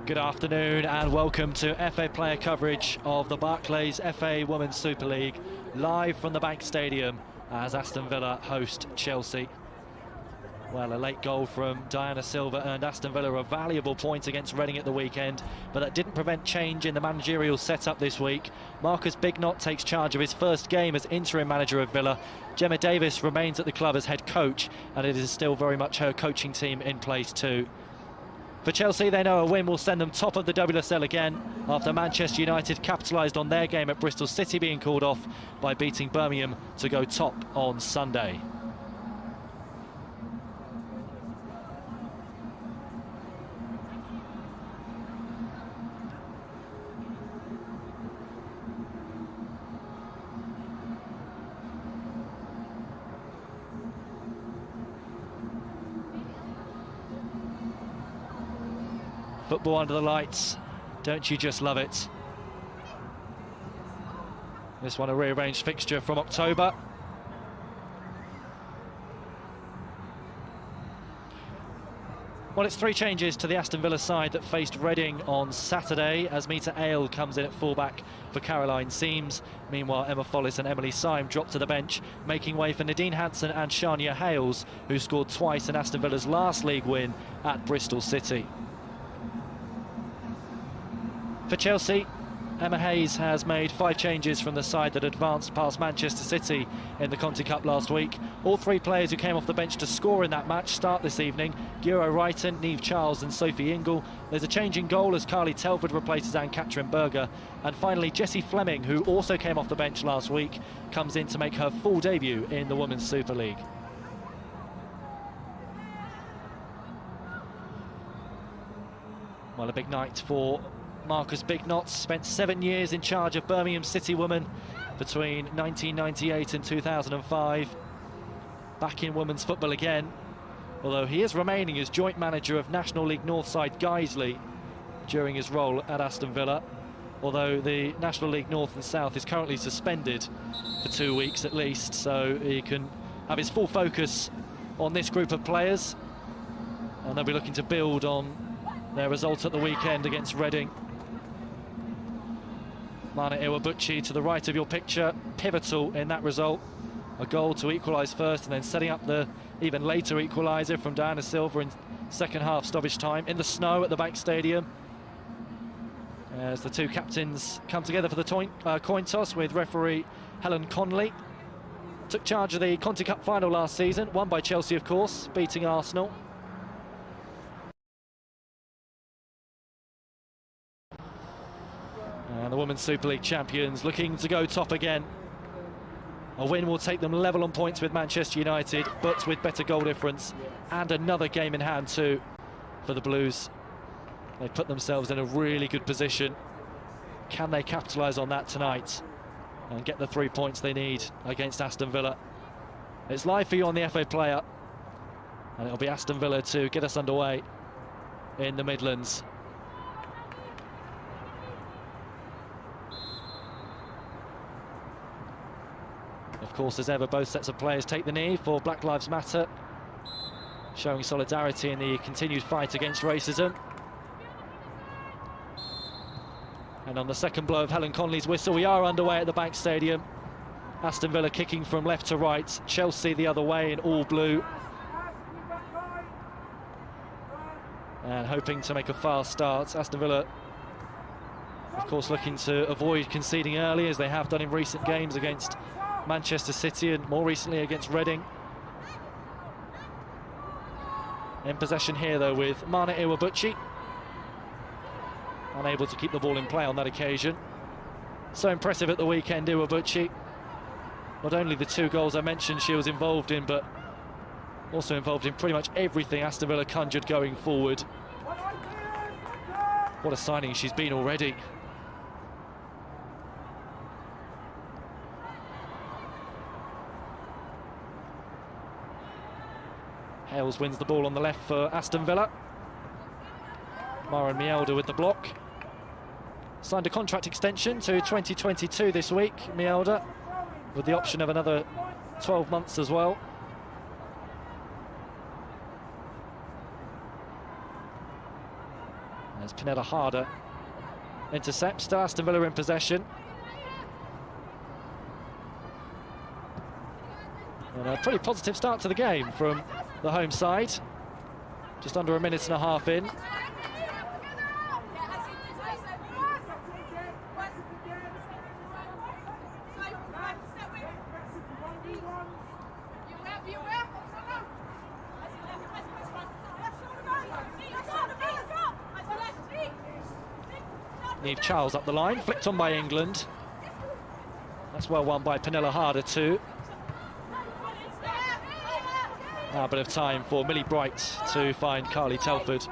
Good afternoon and welcome to FA player coverage of the Barclays FA Women's Super League, live from the Bank Stadium as Aston Villa host Chelsea. Well, a late goal from Diana Silva earned Aston Villa a valuable point against Reading at the weekend, but that didn't prevent change in the managerial setup this week. Marcus Bignot takes charge of his first game as interim manager of Villa. Gemma Davis remains at the club as head coach, and it is still very much her coaching team in place too. For Chelsea, they know a win will send them top of the WSL again after Manchester United capitalised on their game at Bristol City being called off by beating Birmingham to go top on Sunday. Football under the lights, don't you just love it? This one a rearranged fixture from October. Well, it's three changes to the Aston Villa side that faced Reading on Saturday as atle comes in at fullback for Caroline Seams. Meanwhile, Emma Follis and Emily Syme dropped to the bench, making way for Nadine Hansen and Shania Hales, who scored twice in Aston Villa's last league win at Bristol City. For Chelsea, Emma Hayes has made 5 changes from the side that advanced past Manchester City in the Conti Cup last week. All 3 players who came off the bench to score in that match start this evening: Guro Reiten, Niamh Charles and Sophie Ingle. There's a change in goal as Carly Telford replaces Ann-Katrin Berger. And finally, Jessie Fleming, who also came off the bench last week, comes in to make her full debut in the Women's Super League. Well, a big night for Marcus Bignot. Spent 7 years in charge of Birmingham City Women between 1998 and 2005. Back in women's football again, although he is remaining as joint manager of National League North side Guiseley during his role at Aston Villa, although the National League North and South is currently suspended for 2 weeks at least, so he can have his full focus on this group of players, and they'll be looking to build on their result at the weekend against Reading. Mana Iwabuchi to the right of your picture, pivotal in that result. A goal to equalise first and then setting up the even later equaliser from Diana Silva in second half stoppage time in the snow at the Bank Stadium. As the two captains come together for the coin toss with referee Helen Conley. Took charge of the Conti Cup final last season, won by Chelsea of course, beating Arsenal. And the Women's Super League champions looking to go top again. A win will take them level on points with Manchester United, but with better goal difference and another game in hand too for the Blues. They put themselves in a really good position. Can they capitalise on that tonight and get the 3 points they need against Aston Villa? It's live for you on the FA Player, and it'll be Aston Villa to get us underway in the Midlands. Of course, as ever, both sets of players take the knee for Black Lives Matter, showing solidarity in the continued fight against racism. And on the second blow of Helen Conley's whistle, we are underway at the Bank Stadium. Aston Villa kicking from left to right, Chelsea the other way in all blue. And hoping to make a fast start. Aston Villa, of course, looking to avoid conceding early, as they have done in recent games against Manchester City and more recently against Reading. In possession here though with Mana Iwabuchi, unable to keep the ball in play on that occasion. So impressive at the weekend, Iwabuchi. Not only the 2 goals I mentioned she was involved in, but also involved in pretty much everything Aston Villa conjured going forward. What a signing she's been already. Hales wins the ball on the left for Aston Villa. Maren Mjelde with the block. Signed a contract extension to 2022 this week, Mjelde, with the option of another 12 months as well. As Pernilla Harder intercepts. Still Aston Villa in possession. And a pretty positive start to the game from the home side. Just under a minute and a half in. Niamh Charles up the line, flicked on by England. That's well won by Pernilla Harder too. Now a bit of time for Millie Bright to find Carly Telford.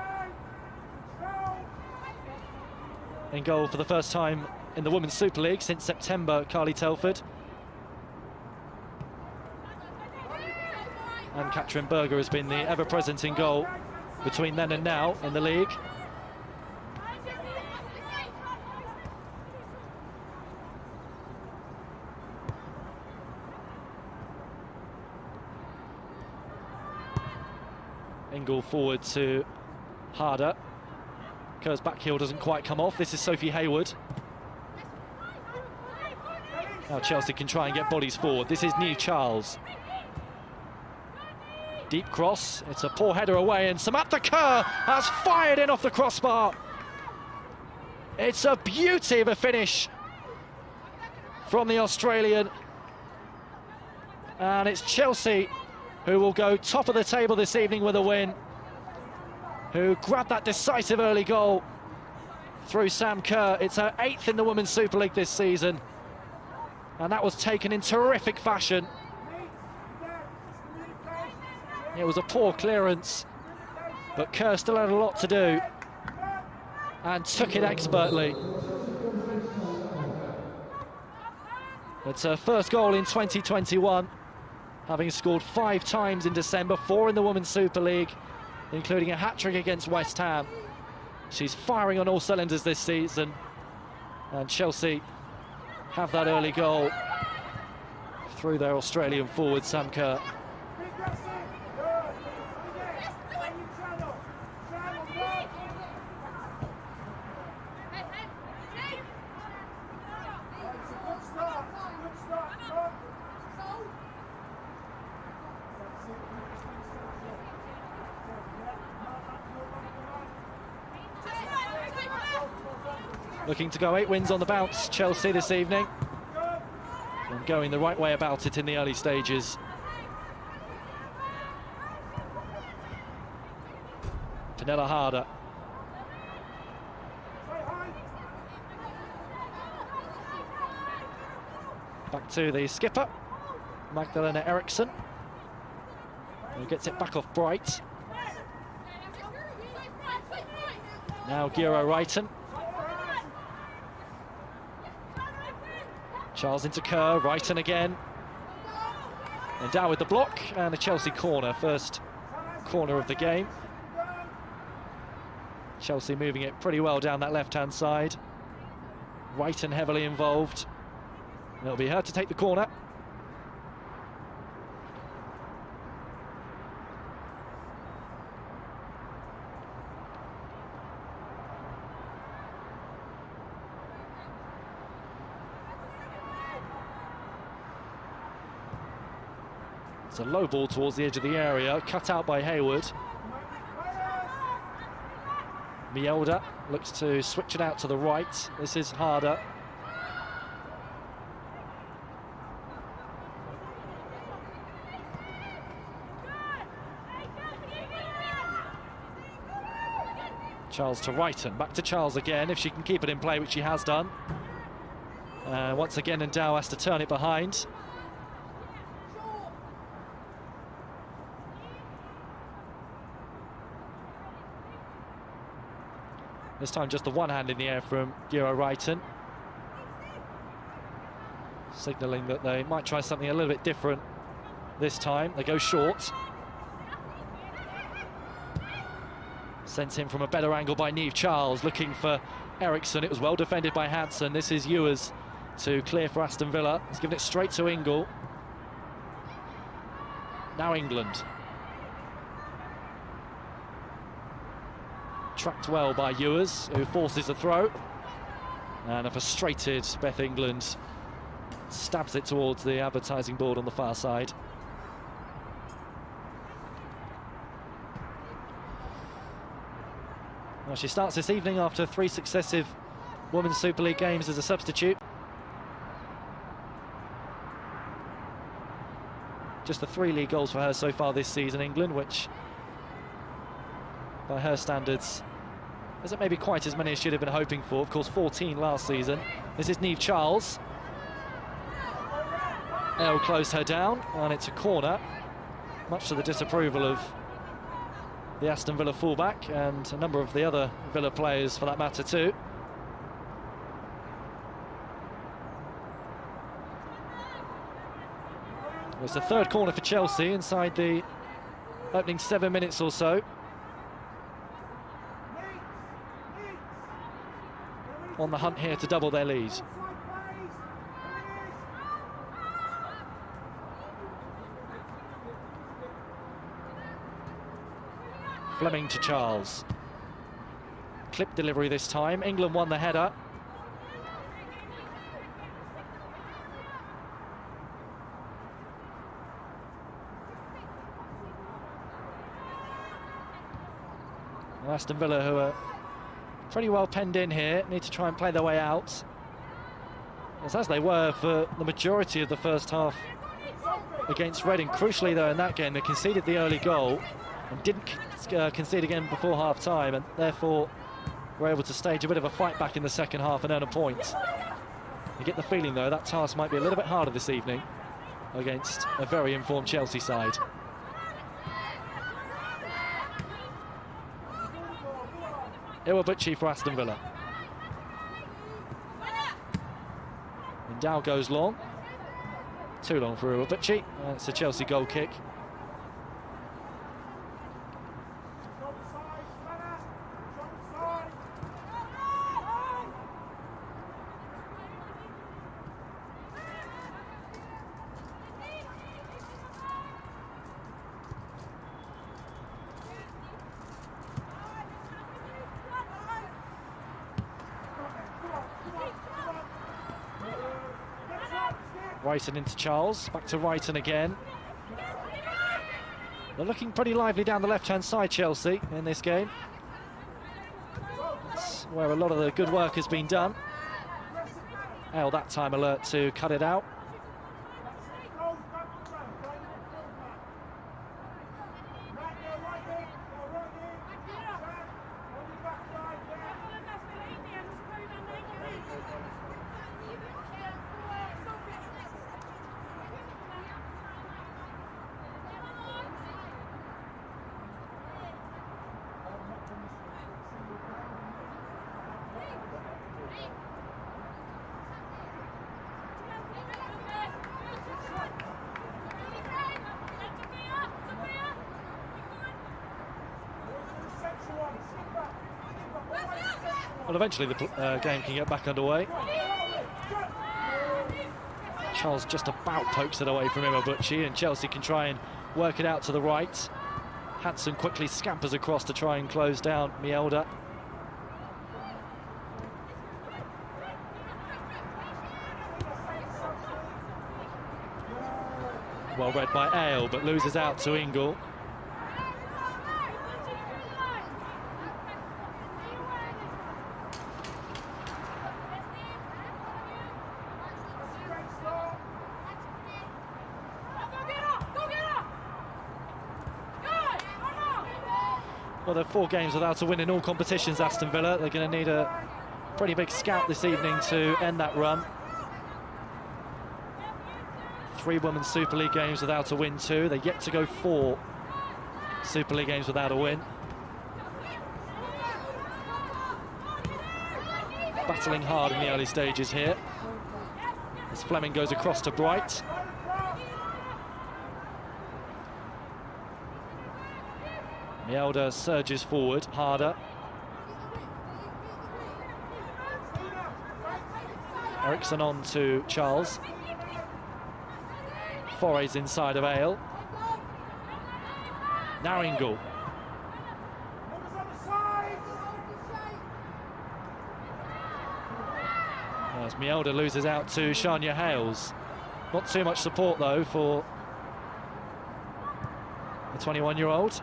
In goal for the first time in the Women's Super League since September, Carly Telford. And Katrin Berger has been the ever-present in goal between then and now in the league. Ingle forward to Harder. Kerr's back heel doesn't quite come off. This is Sophie Hayward. Now Chelsea can try and get bodies forward. This is Niamh Charles. Deep cross. It's a poor header away, and Samantha Kerr has fired in off the crossbar. It's a beauty of a finish from the Australian. And it's Chelsea who will go top of the table this evening with a win, who grabbed that decisive early goal through Sam Kerr. It's her 8th in the Women's Super League this season, and that was taken in terrific fashion. It was a poor clearance, but Kerr still had a lot to do and took it expertly. It's her first goal in 2021. Having scored 5 times in December, 4 in the Women's Super League, including a hat-trick against West Ham. She's firing on all cylinders this season, and Chelsea have that early goal through their Australian forward, Sam Kerr. Looking to go 8 wins on the bounce, Chelsea, this evening. And going the right way about it in the early stages. Pernilla Harder. Back to the skipper, Magdalena Eriksson, who gets it back off Bright. Now Guro Reiten. Charles into Kerr, Reiten again. And down with the block, and a Chelsea corner, first corner of the game. Chelsea moving it pretty well down that left-hand side. Reiten heavily involved. And it'll be her to take the corner. It's a low ball towards the edge of the area, cut out by Hayward. Mjelde looks to switch it out to the right. This is Harder. Charles to Reiten, back to Charles again, if she can keep it in play, which she has done. Once again, Ndao has to turn it behind. This time just the one hand in the air from Guro Reiten, signalling that they might try something a little bit different this time. They go short. Sent in from a better angle by Niamh Charles, looking for Eriksson. It was well defended by Hansen. This is Ewers to clear for Aston Villa. He's given it straight to Ingle. Now England. tracked well by Ewers, who forces a throw. And a frustrated Beth England stabs it towards the advertising board on the far side. Well, she starts this evening after 3 successive Women's Super League games as a substitute. Just the 3 league goals for her so far this season, England, which, by her standards, isn't maybe quite as many as she'd have been hoping for. Of course, 14 last season. This is Niamh Charles. Elle closed her down, and it's a corner, much to the disapproval of the Aston Villa fullback and a number of the other Villa players for that matter too. It's the 3rd corner for Chelsea inside the opening 7 minutes or so. On the hunt here to double their lead. Fleming to Charles. Clip delivery this time. England won the header. And Aston Villa, who are pretty well penned in here, need to try and play their way out. As they were for the majority of the first half against Reading. Crucially, though, in that game, they conceded the early goal and didn't concede again before half-time, and therefore were able to stage a bit of a fight back in the second half and earn a point. You get the feeling, though, that task might be a little bit harder this evening against a very informed Chelsea side. Iwabuchi for Aston Villa. And Dow goes long. Too long for Iwabuchi. It's a Chelsea goal kick. Wrighton into Charles, back to Wrighton again. They're looking pretty lively down the left-hand side, Chelsea, in this game. That's where a lot of the good work has been done. Elle that time alert to cut it out. Well, eventually the game can get back underway. Charles just about pokes it away from Iwabuchi, and Chelsea can try and work it out to the right. Hansen quickly scampers across to try and close down Mjelde. Well read by Ale, but loses out to Ingle. Well, they're 4 games without a win in all competitions, Aston Villa. They're going to need a pretty big scout this evening to end that run. 3 Women's Super League games without a win too. They're yet to go 4 Super League games without a win. Battling hard in the early stages here. As Fleming goes across to Bright. Mjelde surges forward, harder. Eriksson on to Charles. Forays inside of Ale. Now Ingle. As Mjelde loses out to Shania Hales. Not too much support though for the 21-year-old.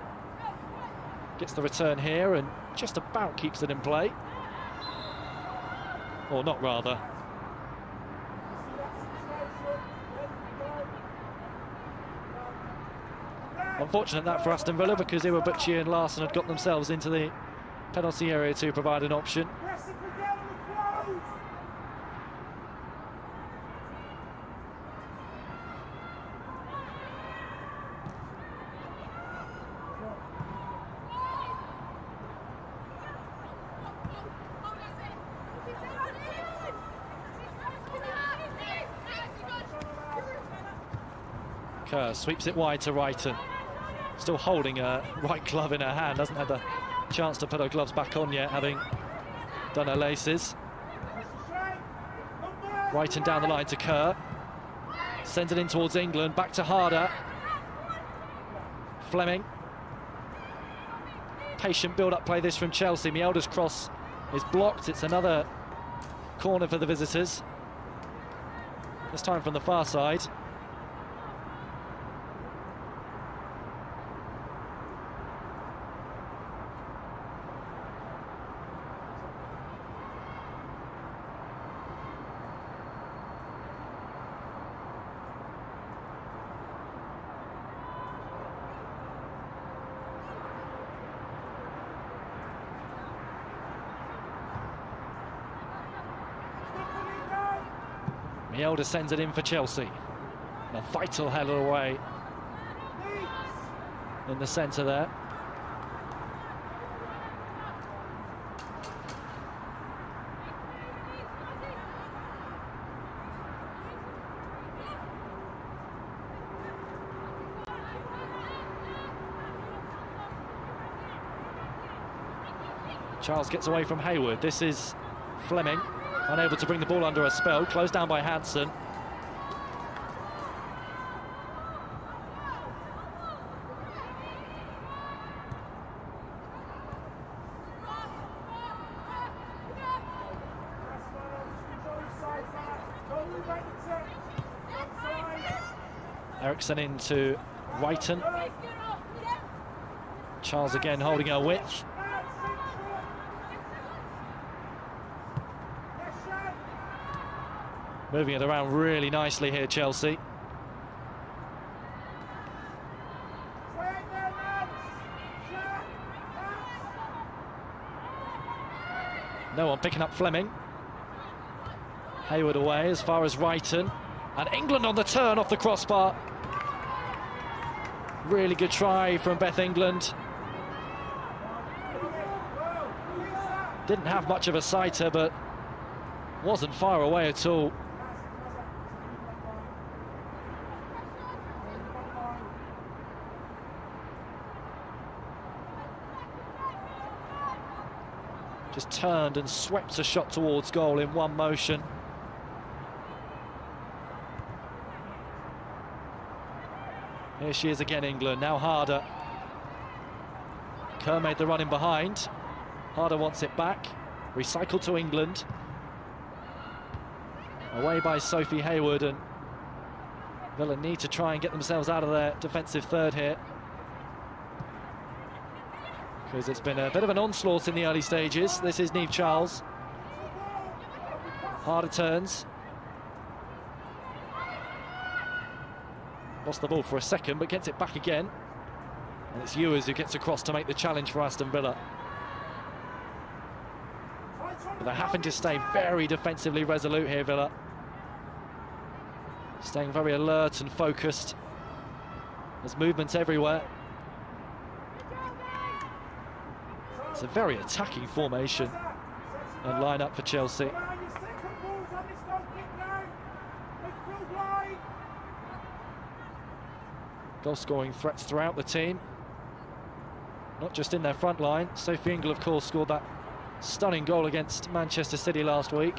Gets the return here and just about keeps it in play. Or not, rather. Unfortunate that for Aston Villa, because Iwabuchi and Larson had got themselves into the penalty area to provide an option. Kerr sweeps it wide to Wrighton. Still holding a right glove in her hand, hasn't had the chance to put her gloves back on yet, having done her laces. Wrighton down the line to Kerr. Sends it in towards England, back to Harder. Fleming. Patient build-up play this from Chelsea. Mjelde's cross is blocked. It's another corner for the visitors. This time from the far side. Mjelde sends it in for Chelsea. A vital header away in the centre there. Charles gets away from Hayward. This is Fleming. Unable to bring the ball under a spell, closed down by Hansen. Eriksson into Wrighton. Charles again holding her width. Moving it around really nicely here, Chelsea. No one picking up Fleming. Hayward away as far as Wrighton. And England on the turn off the crossbar. Really good try from Beth England. Didn't have much of a sighter, but wasn't far away at all. Just turned and swept a shot towards goal in one motion. Here she is again, England. Now Harder. Kerr made the run in behind. Harder wants it back. Recycled to England. Away by Sophie Hayward, and Villa need to try and get themselves out of their defensive third here, because it's been a bit of an onslaught in the early stages. This is Niamh Charles. Harder turns. Lost the ball for a second, but gets it back again. And it's Ewers who gets across to make the challenge for Aston Villa. But they're having to stay very defensively resolute here, Villa. Staying very alert and focused. There's movement everywhere. It's a very attacking formation and line-up for Chelsea. Goal-scoring threats throughout the team, not just in their front line. Sophie Ingle, of course, scored that stunning goal against Manchester City last week.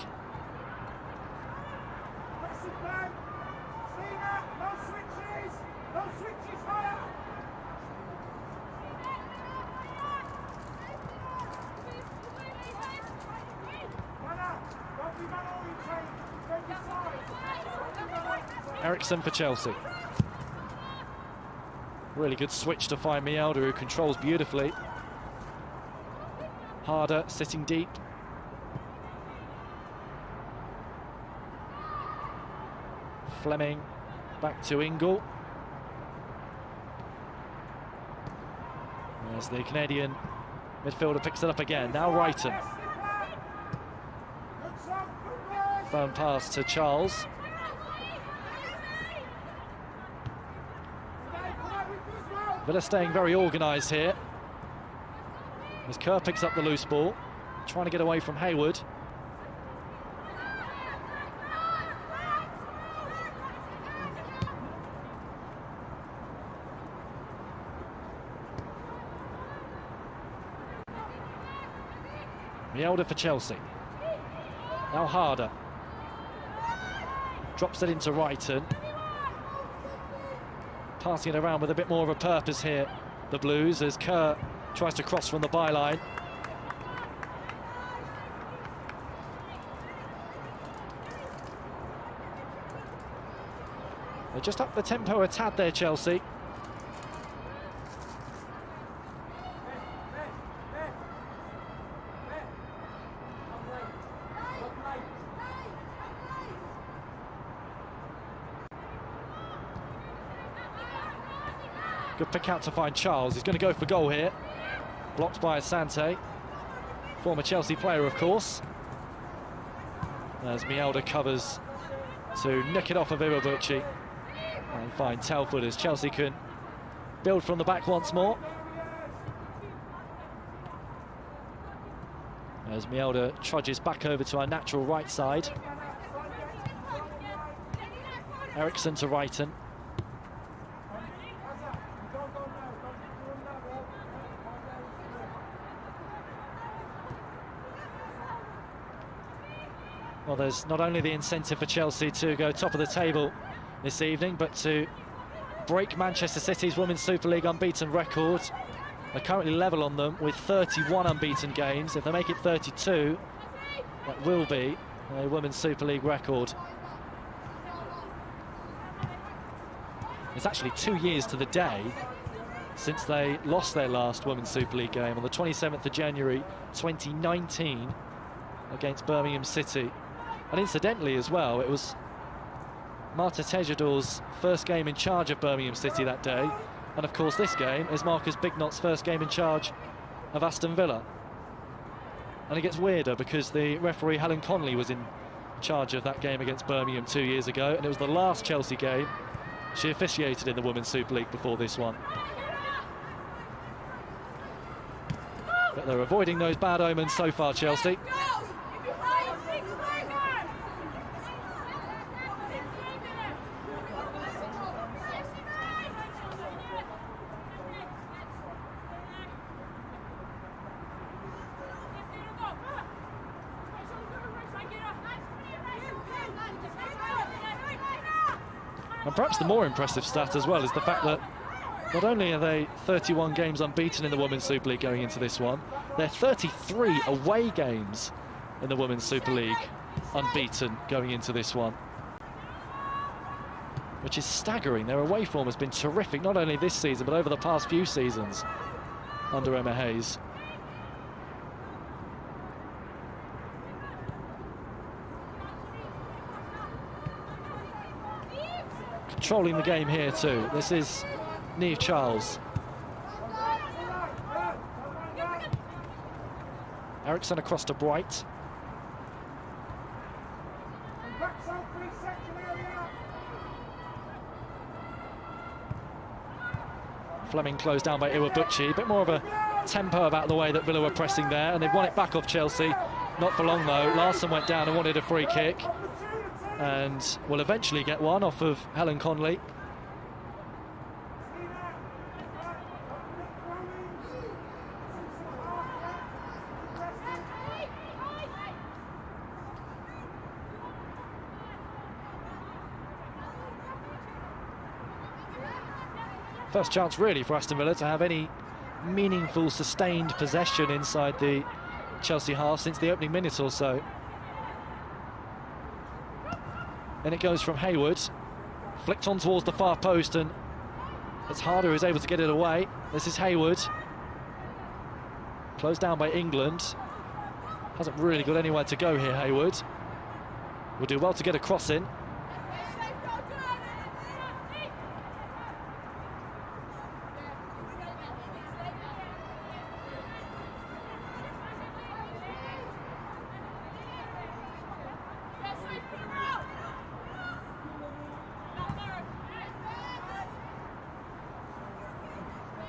Don't be man orientated. Eriksson for Chelsea. Really good switch to find Mjelde, who controls beautifully. Harder, sitting deep. Fleming back to Ingle. As the Canadian midfielder picks it up again. Now Wrighton. Firm pass to Charles. Villa staying very organised here. As Kerr picks up the loose ball, trying to get away from Hayward. Mjelde for Chelsea. Now Harder. Drops it into Wrighton. Passing it around with a bit more of a purpose here, the Blues, as Kerr tries to cross from the byline. They just up the tempo a tad there, Chelsea. Good pick out to find Charles. He's going to go for goal here. Blocked by Asante. Former Chelsea player, of course. As Mjelde covers to nick it off of Iwabuchi. And find Telford as Chelsea can build from the back once more. As Mjelde trudges back over to our natural right side. Eriksson to Wrighton. Well, there's not only the incentive for Chelsea to go top of the table this evening, but to break Manchester City's Women's Super League unbeaten record. They're currently level on them with 31 unbeaten games. If they make it 32, that will be a Women's Super League record. It's actually 2 years to the day since they lost their last Women's Super League game on the 27th of January 2019 against Birmingham City. And incidentally as well, it was Marta Tejedor's first game in charge of Birmingham City that day. And of course this game is Marcus Bignot's first game in charge of Aston Villa. And it gets weirder because the referee Helen Conley was in charge of that game against Birmingham 2 years ago, and it was the last Chelsea game she officiated in the Women's Super League before this one. But they're avoiding those bad omens so far, Chelsea. And perhaps the more impressive stat as well is the fact that not only are they 31 games unbeaten in the Women's Super League going into this one, they're 33 away games in the Women's Super League unbeaten going into this one. Which is staggering. Their away form has been terrific, not only this season, but over the past few seasons under Emma Hayes. Controlling the game here too. This is Niamh Charles. Eriksson across to Bright. Fleming closed down by Iwabuchi. A bit more of a tempo about the way that Villa were pressing there, and they've won it back off Chelsea. Not for long though. Larsson went down and wanted a free kick, and will eventually get one off of Helen Conley. First chance really for Aston Villa to have any meaningful sustained possession inside the Chelsea half since the opening minute or so. Then it goes from Hayward. Flicked on towards the far post, and it's Harder who's able to get it away. This is Hayward. Closed down by England. Hasn't really got anywhere to go here, Hayward. Will do well to get a cross in.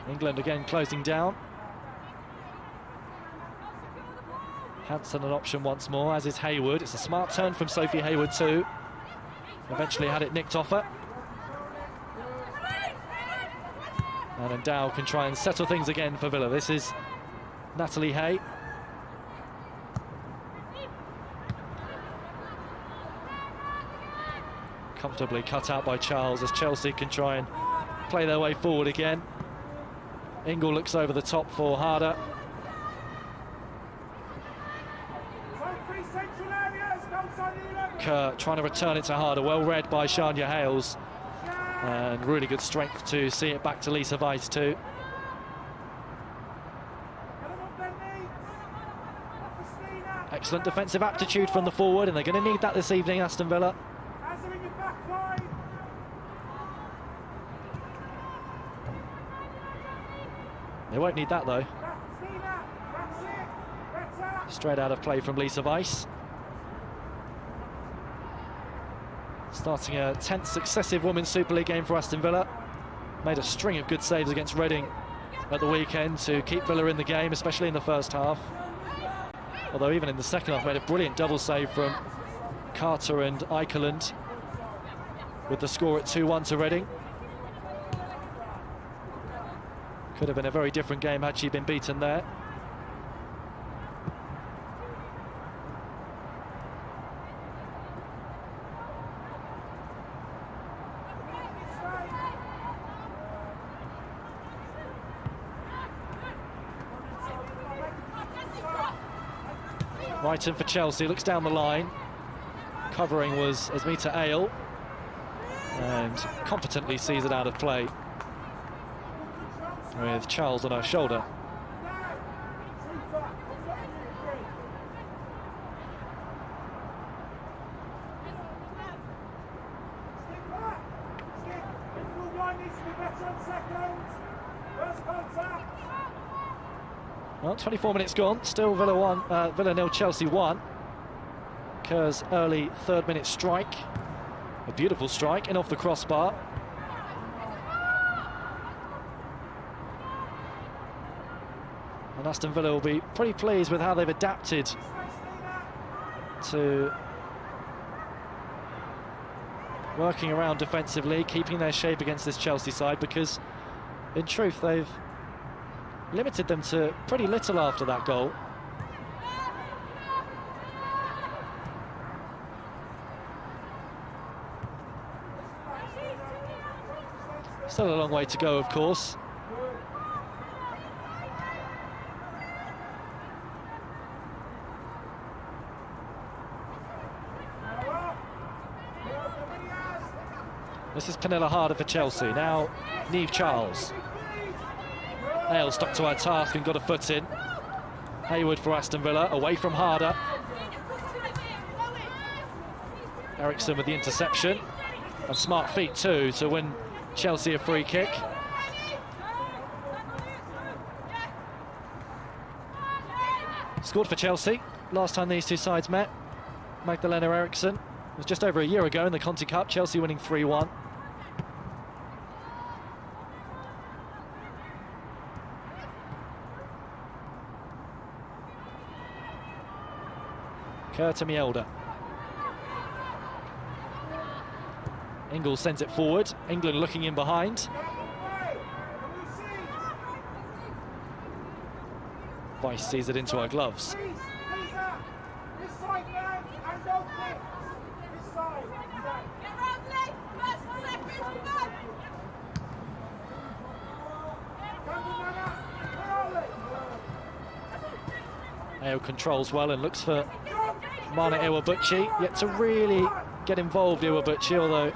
England again closing down. Hansen an option once more, as is Hayward. It's a smart turn from Sophie Hayward too. Eventually had it nicked off her. And Dow can try and settle things again for Villa. This is Natalie Hay. Comfortably cut out by Charles as Chelsea can try and play their way forward again. Ingle looks over the top for Harder. Kerr trying to return it to Harder, well read by Shania Hales, and really good strength to see it back to Lisa Weiss too. Excellent defensive aptitude from the forward, and they're going to need that this evening, Aston Villa. They won't need that though. Straight out of play from Lisa Weiss. Starting a 10th successive Women's Super League game for Aston Villa. Made a string of good saves against Reading at the weekend to keep Villa in the game, especially in the first half. Although even in the second half, made a brilliant double save from Carter and Eikeland, with the score at 2-1 to Reading. Could have been a very different game had she been beaten there. Brighton for Chelsea, looks down the line. Covering was Asmita Ale, and competently sees it out of play, with Charles on her shoulder. Well, 24 minutes gone, still Villa 1, Villa 0, Chelsea 1. Kerr's early third-minute strike, a beautiful strike, in off the crossbar. And Aston Villa will be pretty pleased with how they've adapted to working around defensively, keeping their shape against this Chelsea side, because in truth they've limited them to pretty little after that goal. Still a long way to go, of course. This is Pernilla Harder for Chelsea. Now Niamh Charles. Hale stuck to her task and got a foot in. Hayward for Aston Villa, away from Harder. Eriksson with the interception. And smart feet too to win Chelsea a free kick. Scored for Chelsea last time these two sides met. Magdalena Eriksson. It was just over a year ago in the Conti Cup, Chelsea winning 3-1. Kerr to Mjelde. Ingle sends it forward. England looking in behind. Weiss sees it into her gloves. Ayo controls well and looks for Mana Iwabuchi, yet to really get involved, Iwabuchi, although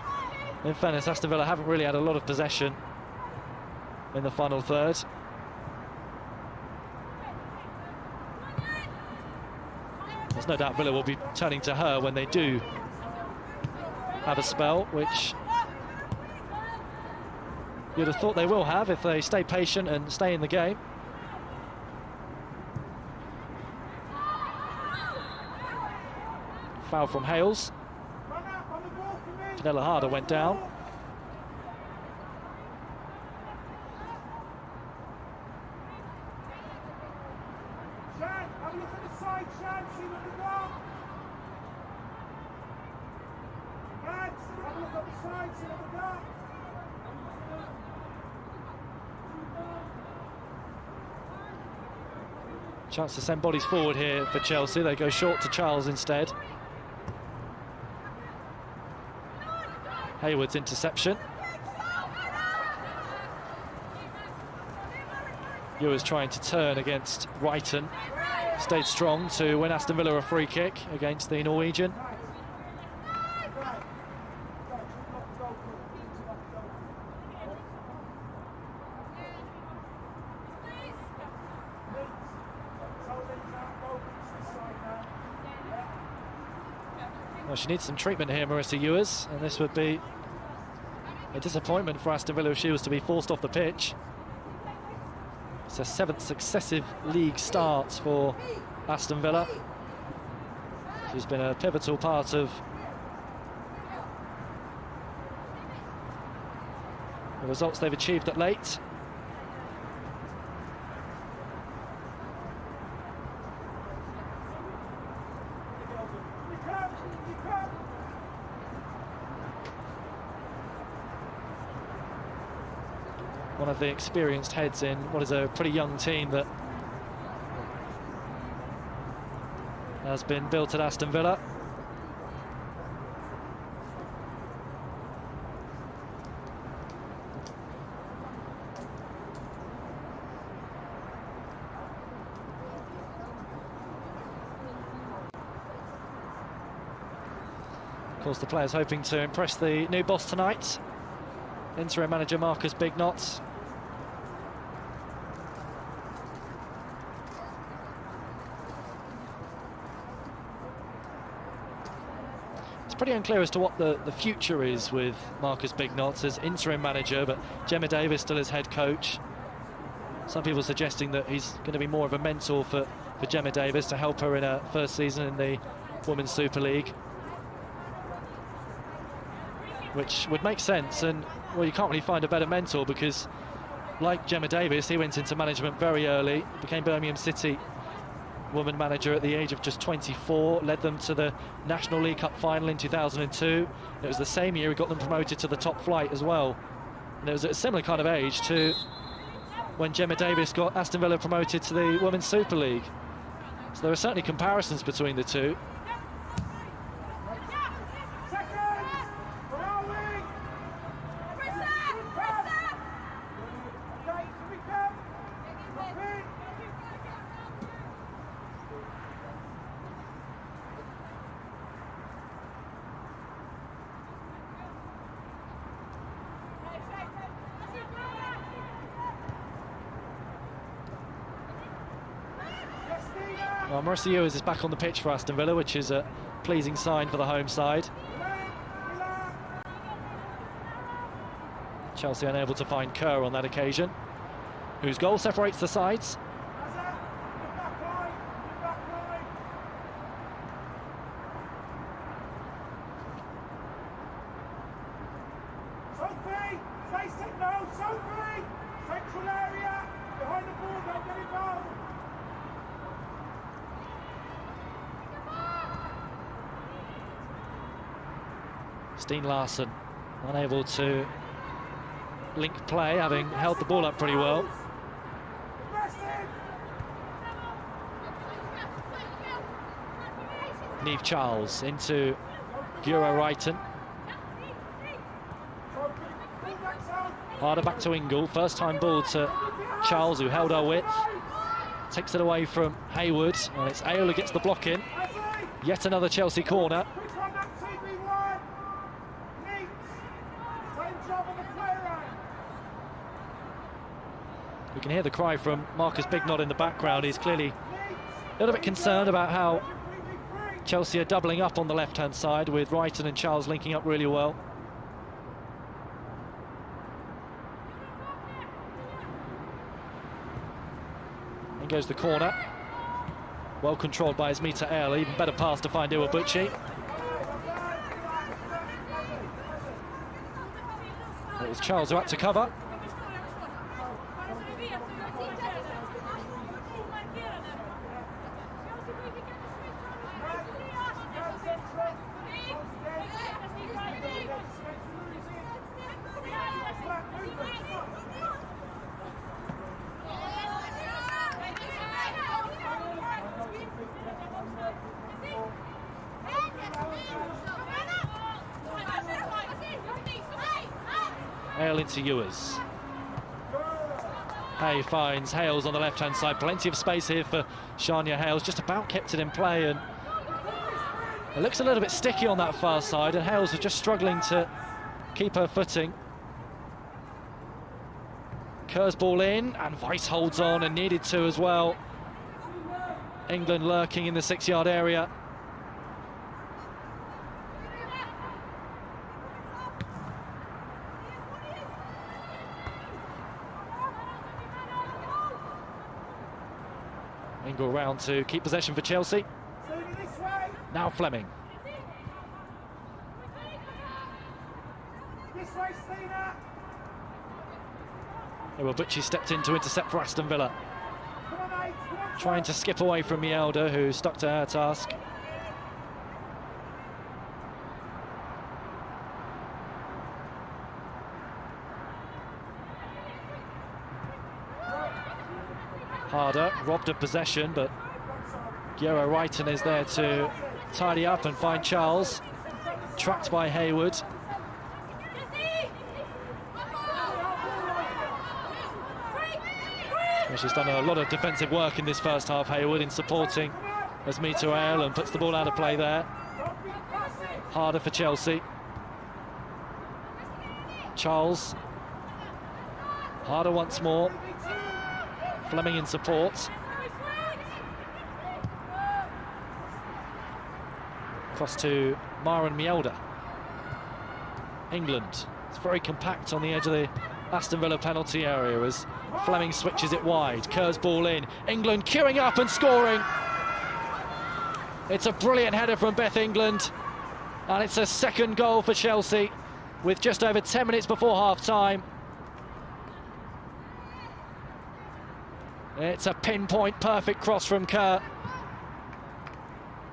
In fairness, Aston Villa haven't really had a lot of possession in the final third. There's no doubt Villa will be turning to her when they do have a spell, which you'd have thought they will have if they stay patient and stay in the game. Foul from Hales. Janella Harder went down. Chance to send bodies forward here for Chelsea. They go short to Charles instead. Hayward's interception. Ewers trying to turn against Wrighton. Stayed strong to win Aston Villa a free kick against the Norwegian. Well, she needs some treatment here, Marissa Ewers, and this would be a disappointment for Aston Villa if she was to be forced off the pitch. It's her 7th successive league start for Aston Villa. She's been a pivotal part of the results they've achieved at late. One of the experienced heads in what is a pretty young team that has been built at Aston Villa. Of course, the players hoping to impress the new boss tonight. Interim manager Marcus Bignot. Pretty unclear as to what the future is with Marcus Bignot as interim manager, but Gemma Davis still as head coach. Some people suggesting that he's going to be more of a mentor for Gemma Davis to help her in her first season in the Women's Super League, which would make sense. And well, you can't really find a better mentor because, like Gemma Davis, he went into management very early, became Birmingham City woman manager at the age of just 24, led them to the National League Cup final in 2002. It was the same year he got them promoted to the top flight as well. And it was at a similar kind of age to when Gemma Davis got Aston Villa promoted to the Women's Super League. So there are certainly comparisons between the two. Well, Marissa Ewers is back on the pitch for Aston Villa, which is a pleasing sign for the home side. Chelsea unable to find Kerr on that occasion, whose goal separates the sides. Steen Larsson unable to link play, having held the ball up pretty well. Niamh Charles into Guro Wrighton. Harder back to Ingle, first time ball to Charles, who held her width. Takes it away from Hayward, and it's Atle who gets the block in. Yet another Chelsea corner. We can hear the cry from Marcus Bignot in the background. He's clearly a little bit concerned about how Chelsea are doubling up on the left-hand side, with Wrighton and Charles linking up really well. In goes the corner. Well controlled by Asmita atle. Even better pass to find Iwabuchi. It was Charles who had to cover. Atle into Ewers. Hay finds Hales on the left-hand side. Plenty of space here for Shania Hales. Just about kept it in play, and it looks a little bit sticky on that far side, and Hales is just struggling to keep her footing. Kerr's ball in, and Weiss holds on, and needed to as well. England lurking in the 6-yard area. Ingle round to keep possession for Chelsea. Now Fleming. Iwabuchi stepped in to intercept for Aston Villa. Trying to skip away from Mielda, who stuck to her task. Harder, robbed of possession, but Gero Wrighton is there to tidy up and find Charles. Tracked by Hayward. Well, she's done a lot of defensive work in this first half, Hayward, in supporting Asmita atle, and puts the ball out of play there. Harder for Chelsea. Charles. Harder once more. Fleming in support. Cross to Myron Mielda. England. It's very compact on the edge of the Aston Villa penalty area as Fleming switches it wide. Kerr's ball in. England queuing up and scoring. It's a brilliant header from Beth England, and it's a second goal for Chelsea with just over 10 minutes before half-time. It's a pinpoint perfect cross from Kerr.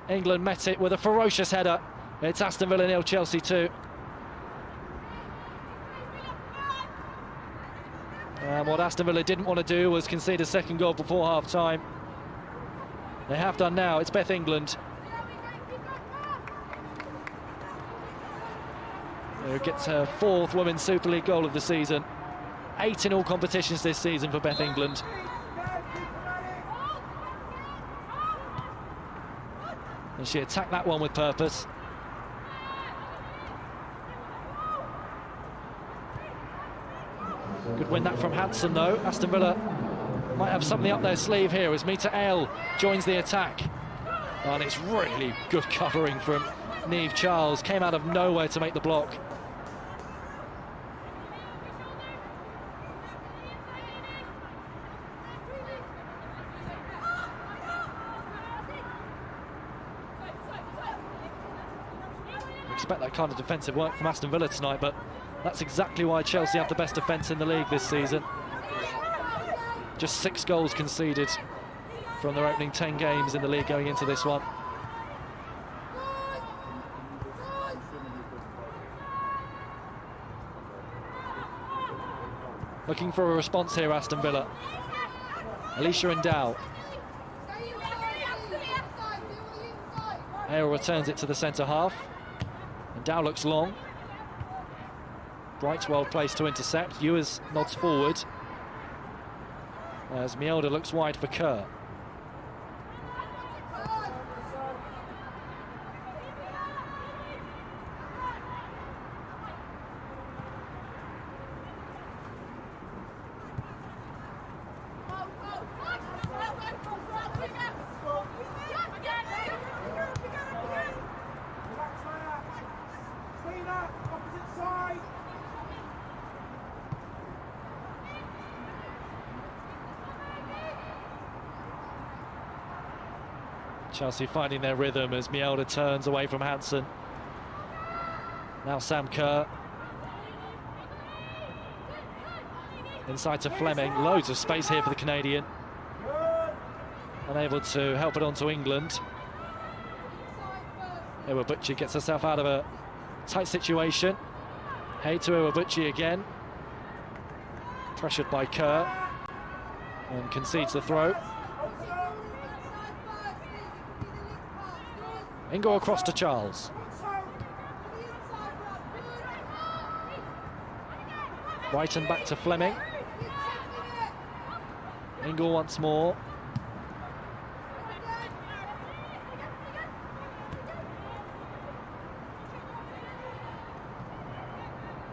England met it with a ferocious header. It's Aston Villa 0, Chelsea 2. And what Aston Villa didn't want to do was concede a second goal before half-time. They have done now. It's Beth England who gets her 4th Women's Super League goal of the season. 8 in all competitions this season for Beth England. And she attacked that one with purpose. Good win that from Hansen, though. Aston Villa might have something up their sleeve here as Asmita atle joins the attack. And it's really good covering from Niamh Charles. Came out of nowhere to make the block. Expect that kind of defensive work from Aston Villa tonight, but that's exactly why Chelsea have the best defence in the league this season. Just 6 goals conceded from their opening 10 games in the league going into this one. Looking for a response here, Aston Villa. Alicia Endow. Ayle returns it to the centre half. Endow looks long. Bright's well placed to intercept. Ewers nods forward as Mielda looks wide for Kerr. Chelsea finding their rhythm as Mielda turns away from Hansen. Now Sam Kerr. Inside to Fleming. Loads of space here for the Canadian. Unable to help it on to England. Iwabuchi gets herself out of a tight situation. Hay to Iwabuchi again. Pressured by Kerr. And concedes the throw. Ingle across to Charles. Brighton back to Fleming. Ingle once more.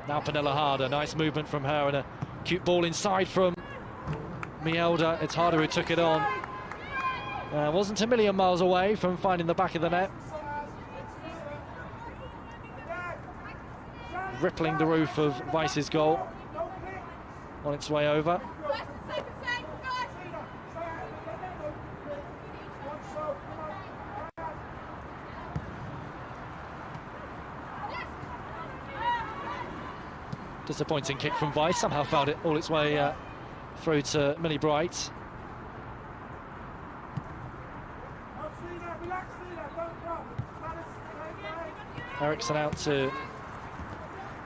Now Pernilla Harder, nice movement from her and a cute ball inside from Mielda. It's Harder who took it on. Wasn't a million miles away from finding the back of the net. Rippling the roof of Weiss's goal on its way over. Disappointing kick from Weiss, somehow found it all its way through to Millie Bright. Eriksson out to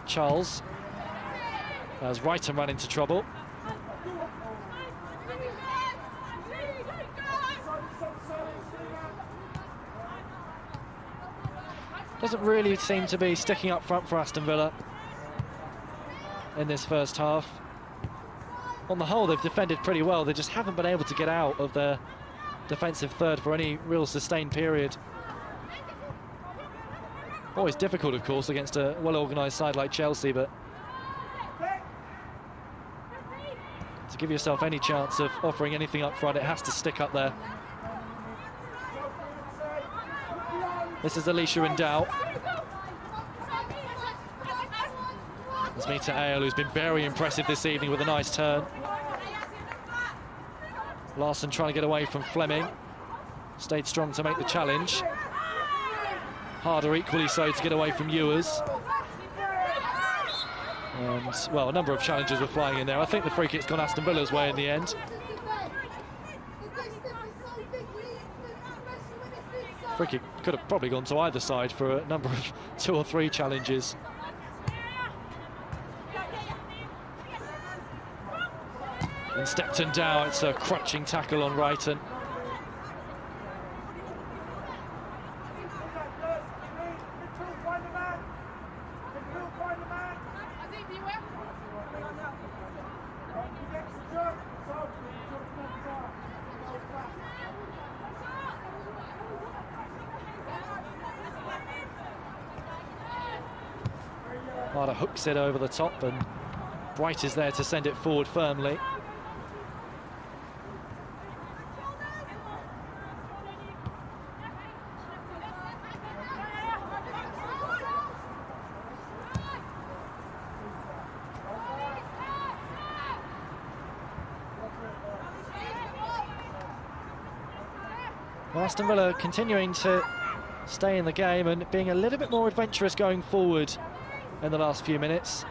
Charles as Wrighton ran into trouble. Doesn't really seem to be sticking up front for Aston Villa in this first half. On the whole, they've defended pretty well. They just haven't been able to get out of their defensive third for any real sustained period. Always difficult, of course, against a well-organised side like Chelsea, but to give yourself any chance of offering anything up front, it has to stick up there. This is Alicia in doubt. It's Mita Atle, who's been very impressive this evening with a nice turn. Larson trying to get away from Fleming. Stayed strong to make the challenge. Harder equally so to get away from Ewers. And, well, a number of challenges were flying in there. I think the free kick's gone Aston Villa's way in the end. Free kick could have probably gone to either side for a number of 2 or 3 challenges. And Stepton down, it's a crunching tackle on Wrighton. Harder hooks it over the top and Bright is there to send it forward firmly. Aston Villa continuing to stay in the game and being a little bit more adventurous going forward in the last few minutes.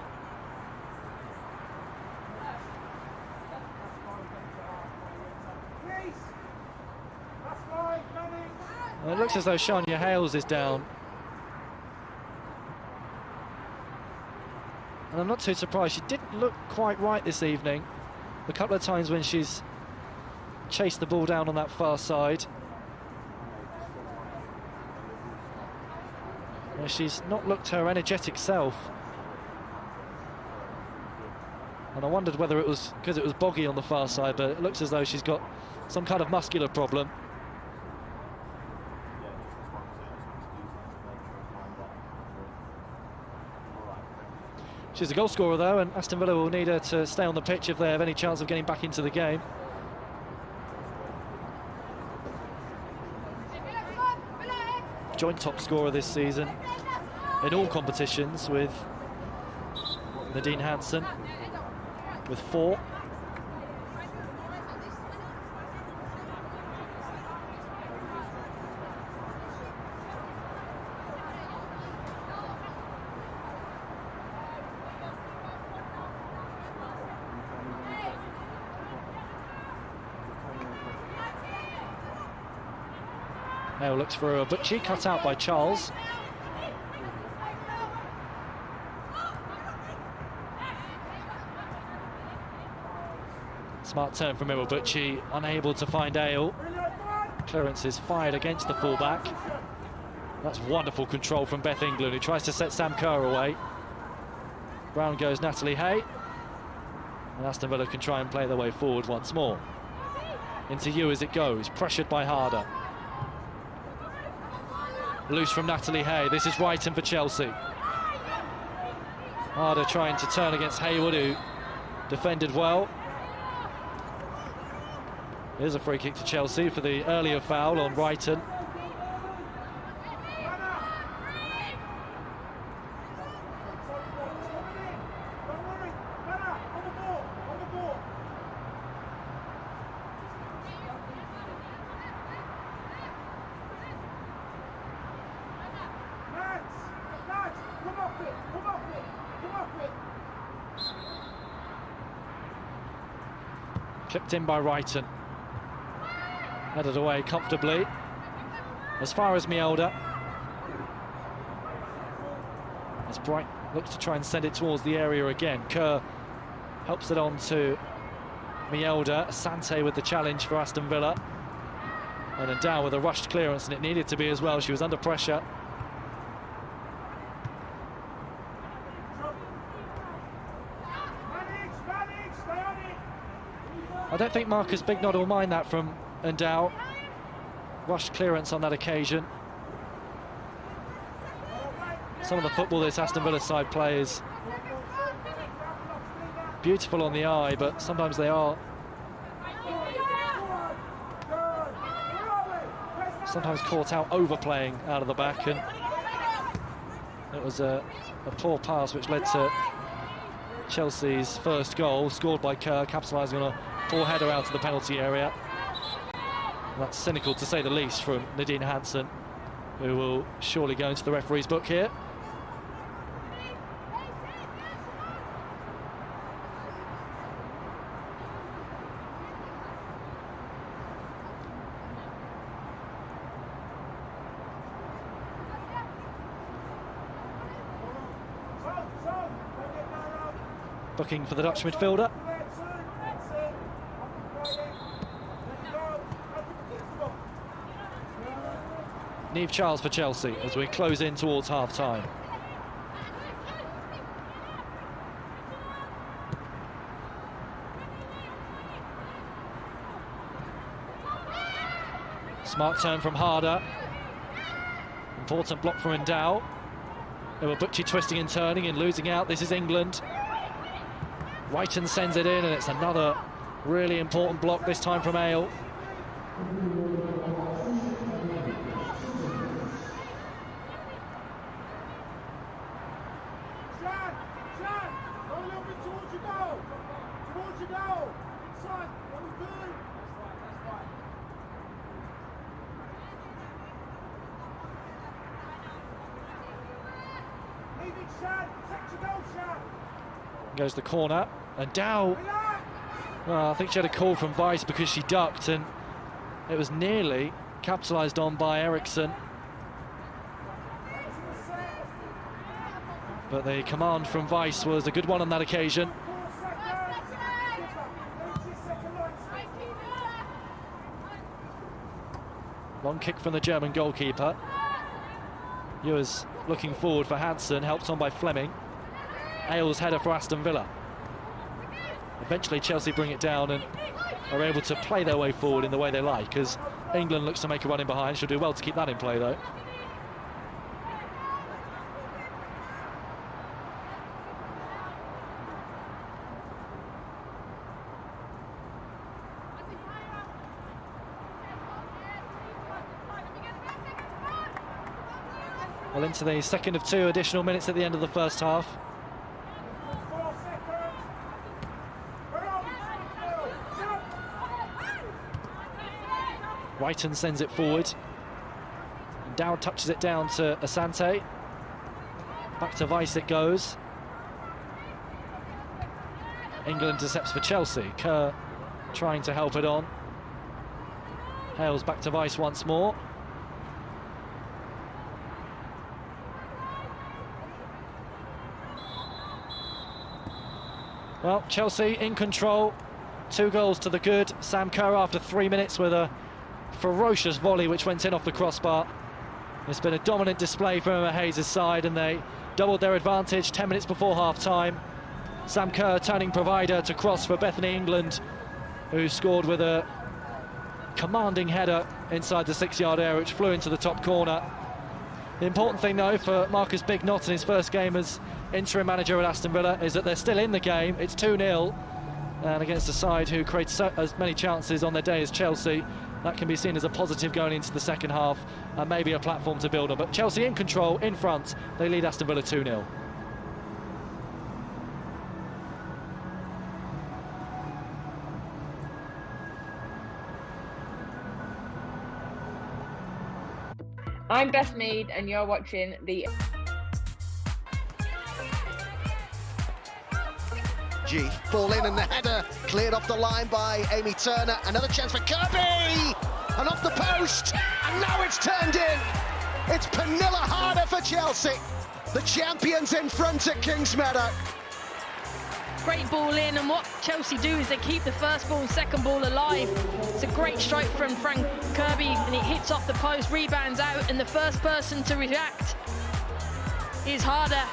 And it looks as though Shania Hales is down. And I'm not too surprised. She didn't look quite right this evening. A couple of times when she's chased the ball down on that far side. She's not looked her energetic self. And I wondered whether it was because it was boggy on the far side, but it looks as though she's got some kind of muscular problem. She's a goal scorer though, and Aston Villa will need her to stay on the pitch if they have any chance of getting back into the game. Joint top scorer this season in all competitions with Nadine Hansen with 4. Hale looks for Iwabuchi, cut out by Charles. Smart turn from Iwabuchi, unable to find Hale. Clearance is fired against the fullback. That's wonderful control from Beth England, who tries to set Sam Kerr away. Brown goes Natalie Hay. And Aston Villa can try and play their way forward once more. Into you as it goes, pressured by Harder. Loose from Natalie Hay. This is Wrighton for Chelsea. Harder trying to turn against Hayward, who defended well. Here's a free kick to Chelsea for the earlier foul on Wrighton. Clipped in by Wrighton. Headed away comfortably. As far as Mielda. As Bright looks to try and send it towards the area again. Kerr helps it on to Mielda. Asante with the challenge for Aston Villa. And Endow with a rushed clearance, and it needed to be as well. She was under pressure. I don't think Marcus Bignod will mind that from Endow. Rushed clearance on that occasion. Some of the football this Aston Villa side play is beautiful on the eye, but sometimes they are sometimes caught out overplaying out of the back, and it was a poor pass which led to Chelsea's first goal, scored by Kerr, capitalising on a poor header out of the penalty area. And that's cynical to say the least from Nadine Hansen, who will surely go into the referee's book here. Booking for the Dutch midfielder. Niamh Charles for Chelsea as we close in towards half-time. Smart turn from Harder. Important block from Endow. Iwabuchi twisting and turning and losing out. This is England. Wrighton sends it in, and it's another really important block, this time from Hale. Goes the corner, and Dow, well, I think she had a call from Weiss because she ducked, and it was nearly capitalised on by Eriksson. But the command from Weiss was a good one on that occasion. Long kick from the German goalkeeper. Ewers looking forward for Hansen, helped on by Fleming. Hale's header for Aston Villa. Eventually Chelsea bring it down and are able to play their way forward in the way they like, as England looks to make a run in behind. She'll do well to keep that in play though. Well, into the second of 2 additional minutes at the end of the first half. Wrighton sends it forward. And Dowd touches it down to Asante. Back to Weiss it goes. England intercepts for Chelsea. Kerr trying to help it on. Hale's back to Weiss once more. Well, Chelsea in control, 2 goals to the good. Sam Kerr after 3 minutes with a ferocious volley which went in off the crossbar. It's been a dominant display from Emma Hayes' side, and they doubled their advantage 10 minutes before half-time. Sam Kerr turning provider to cross for Bethany England, who scored with a commanding header inside the 6-yard area, which flew into the top corner. The important thing, though, for Marcus Bignott in his first game as interim manager at Aston Villa is that they're still in the game. It's 2-0, and against a side who creates as many chances on their day as Chelsea, that can be seen as a positive going into the second half and maybe a platform to build on. But Chelsea in control, in front, they lead Aston Villa 2-0. I'm Beth Mead, and you're watching the Ball in, and the header cleared off the line by Amy Turner. Another chance for Kirby, and off the post, and now it's turned in. It's Pernilla Harder for Chelsea. The champions in front at Kingsmeadow. Great ball in, and what Chelsea do is they keep the first ball and second ball alive. It's a great strike from Frank Kirby, and it hits off the post, rebounds out, and the first person to react is Harder.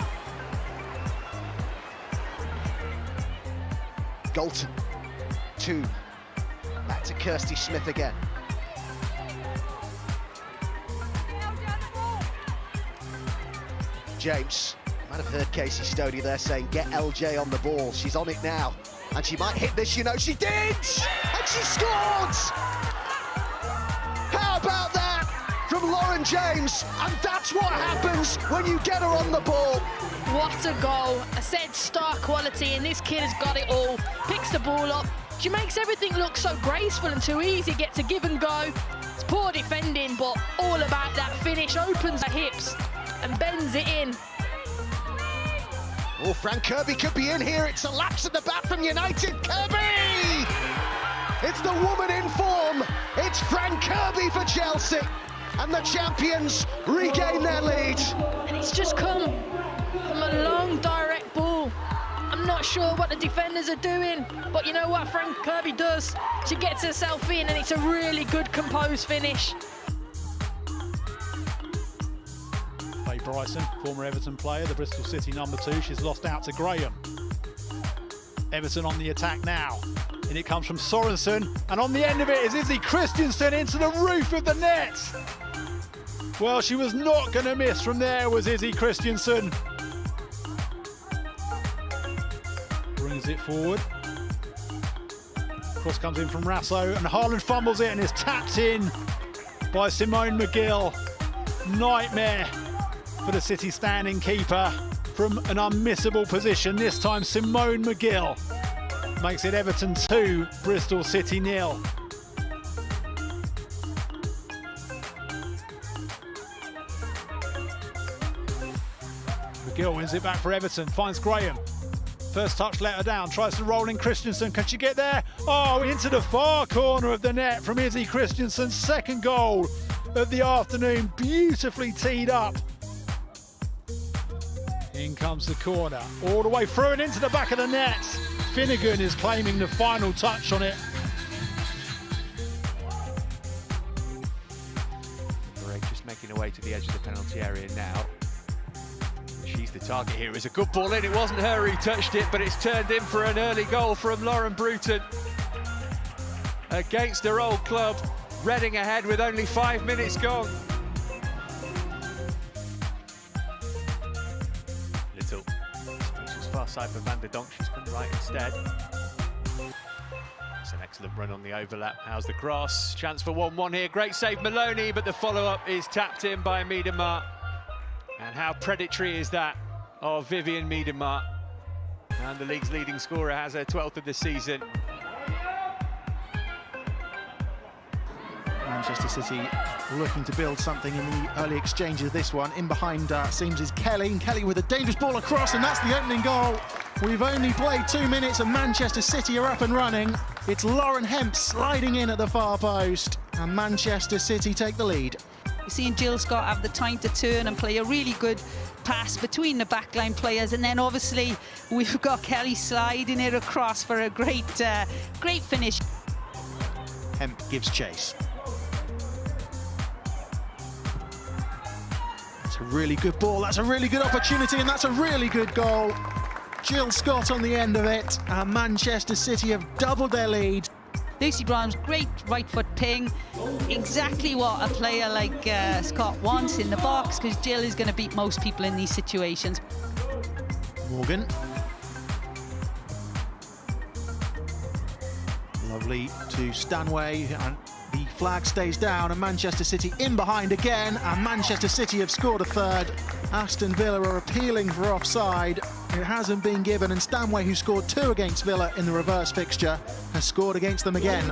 Galton, 2. Back to Kirsty Smith again. James. I might have heard Casey Stoney there saying, get LJ on the ball. She's on it now. And she might hit this, you know. She did! And she scored! How about that from Lauren James? And that's what happens when you get her on the ball. What a goal. I said star quality, and this kid has got it all. Picks the ball up. She makes everything look so graceful and too easy. Gets a give and go. It's poor defending, but all about that finish. Opens her hips and bends it in. Oh, Frank Kirby could be in here. It's a lapse at the bat from United. Kirby! It's the woman in form. It's Frank Kirby for Chelsea. And the champions regain their lead. And it's just come from a long, direct ball. I'm not sure what the defenders are doing, but you know what Frank Kirby does? She gets herself in, and it's a really good, composed finish. Faye Bryson, former Everton player, the Bristol City #2. She's lost out to Graham. Everton on the attack now, and it comes from Sorensen, and on the end of it is Izzy Christiansen into the roof of the net. Well, she was not going to miss from there, was Izzy Christiansen. Brings it forward. Cross comes in from Rasso, and Haaland fumbles it and is tapped in by Simone McGill. Nightmare for the City standing keeper from an unmissable position. This time Simone McGill makes it Everton 2, Bristol City 0. McGill wins it back for Everton, finds Graham. First touch let her down, tries to roll in Christiansen. Can she get there? Oh, into the far corner of the net from Izzy Christiansen's second goal of the afternoon. Beautifully teed up. In comes the corner, all the way through and into the back of the net. Finnegan is claiming the final touch on it. Greg just making her way to the edge of the penalty area now. She's the target here. It's a good ball in. It wasn't her who touched it, but it's turned in for an early goal from Lauren Bruton. Against her old club, Reading ahead with only 5 minutes gone. Little. She's far side for Van der Donk. She's been right instead. It's an excellent run on the overlap. How's the cross? Chance for 1-1 here. Great save Maloney, but the follow-up is tapped in by Miedemar. And how predatory is that of Vivian Miedemar? And the league's leading scorer has her 12th of the season. Manchester City looking to build something in the early exchange of this one. In behind seems is Kelly, and Kelly with a dangerous ball across, and that's the opening goal. We've only played 2 minutes and Manchester City are up and running. It's Lauren Hemp sliding in at the far post, and Manchester City take the lead. You're seeing Jill Scott have the time to turn and play a really good pass between the backline players, and then obviously we've got Kelly sliding it across for a great finish. Hemp gives chase. That's a really good ball, that's a really good opportunity, and that's a really good goal. Jill Scott on the end of it, and Manchester City have doubled their lead. Lucy Brown's great right foot ping, exactly what a player like Scott wants in the box, because Jill is going to beat most people in these situations. Morgan. Lovely to Stanway, and the flag stays down, and Manchester City in behind again, and Manchester City have scored a third. Aston Villa are appealing for offside. It hasn't been given, and Stanway, who scored 2 against Villa in the reverse fixture, has scored against them again.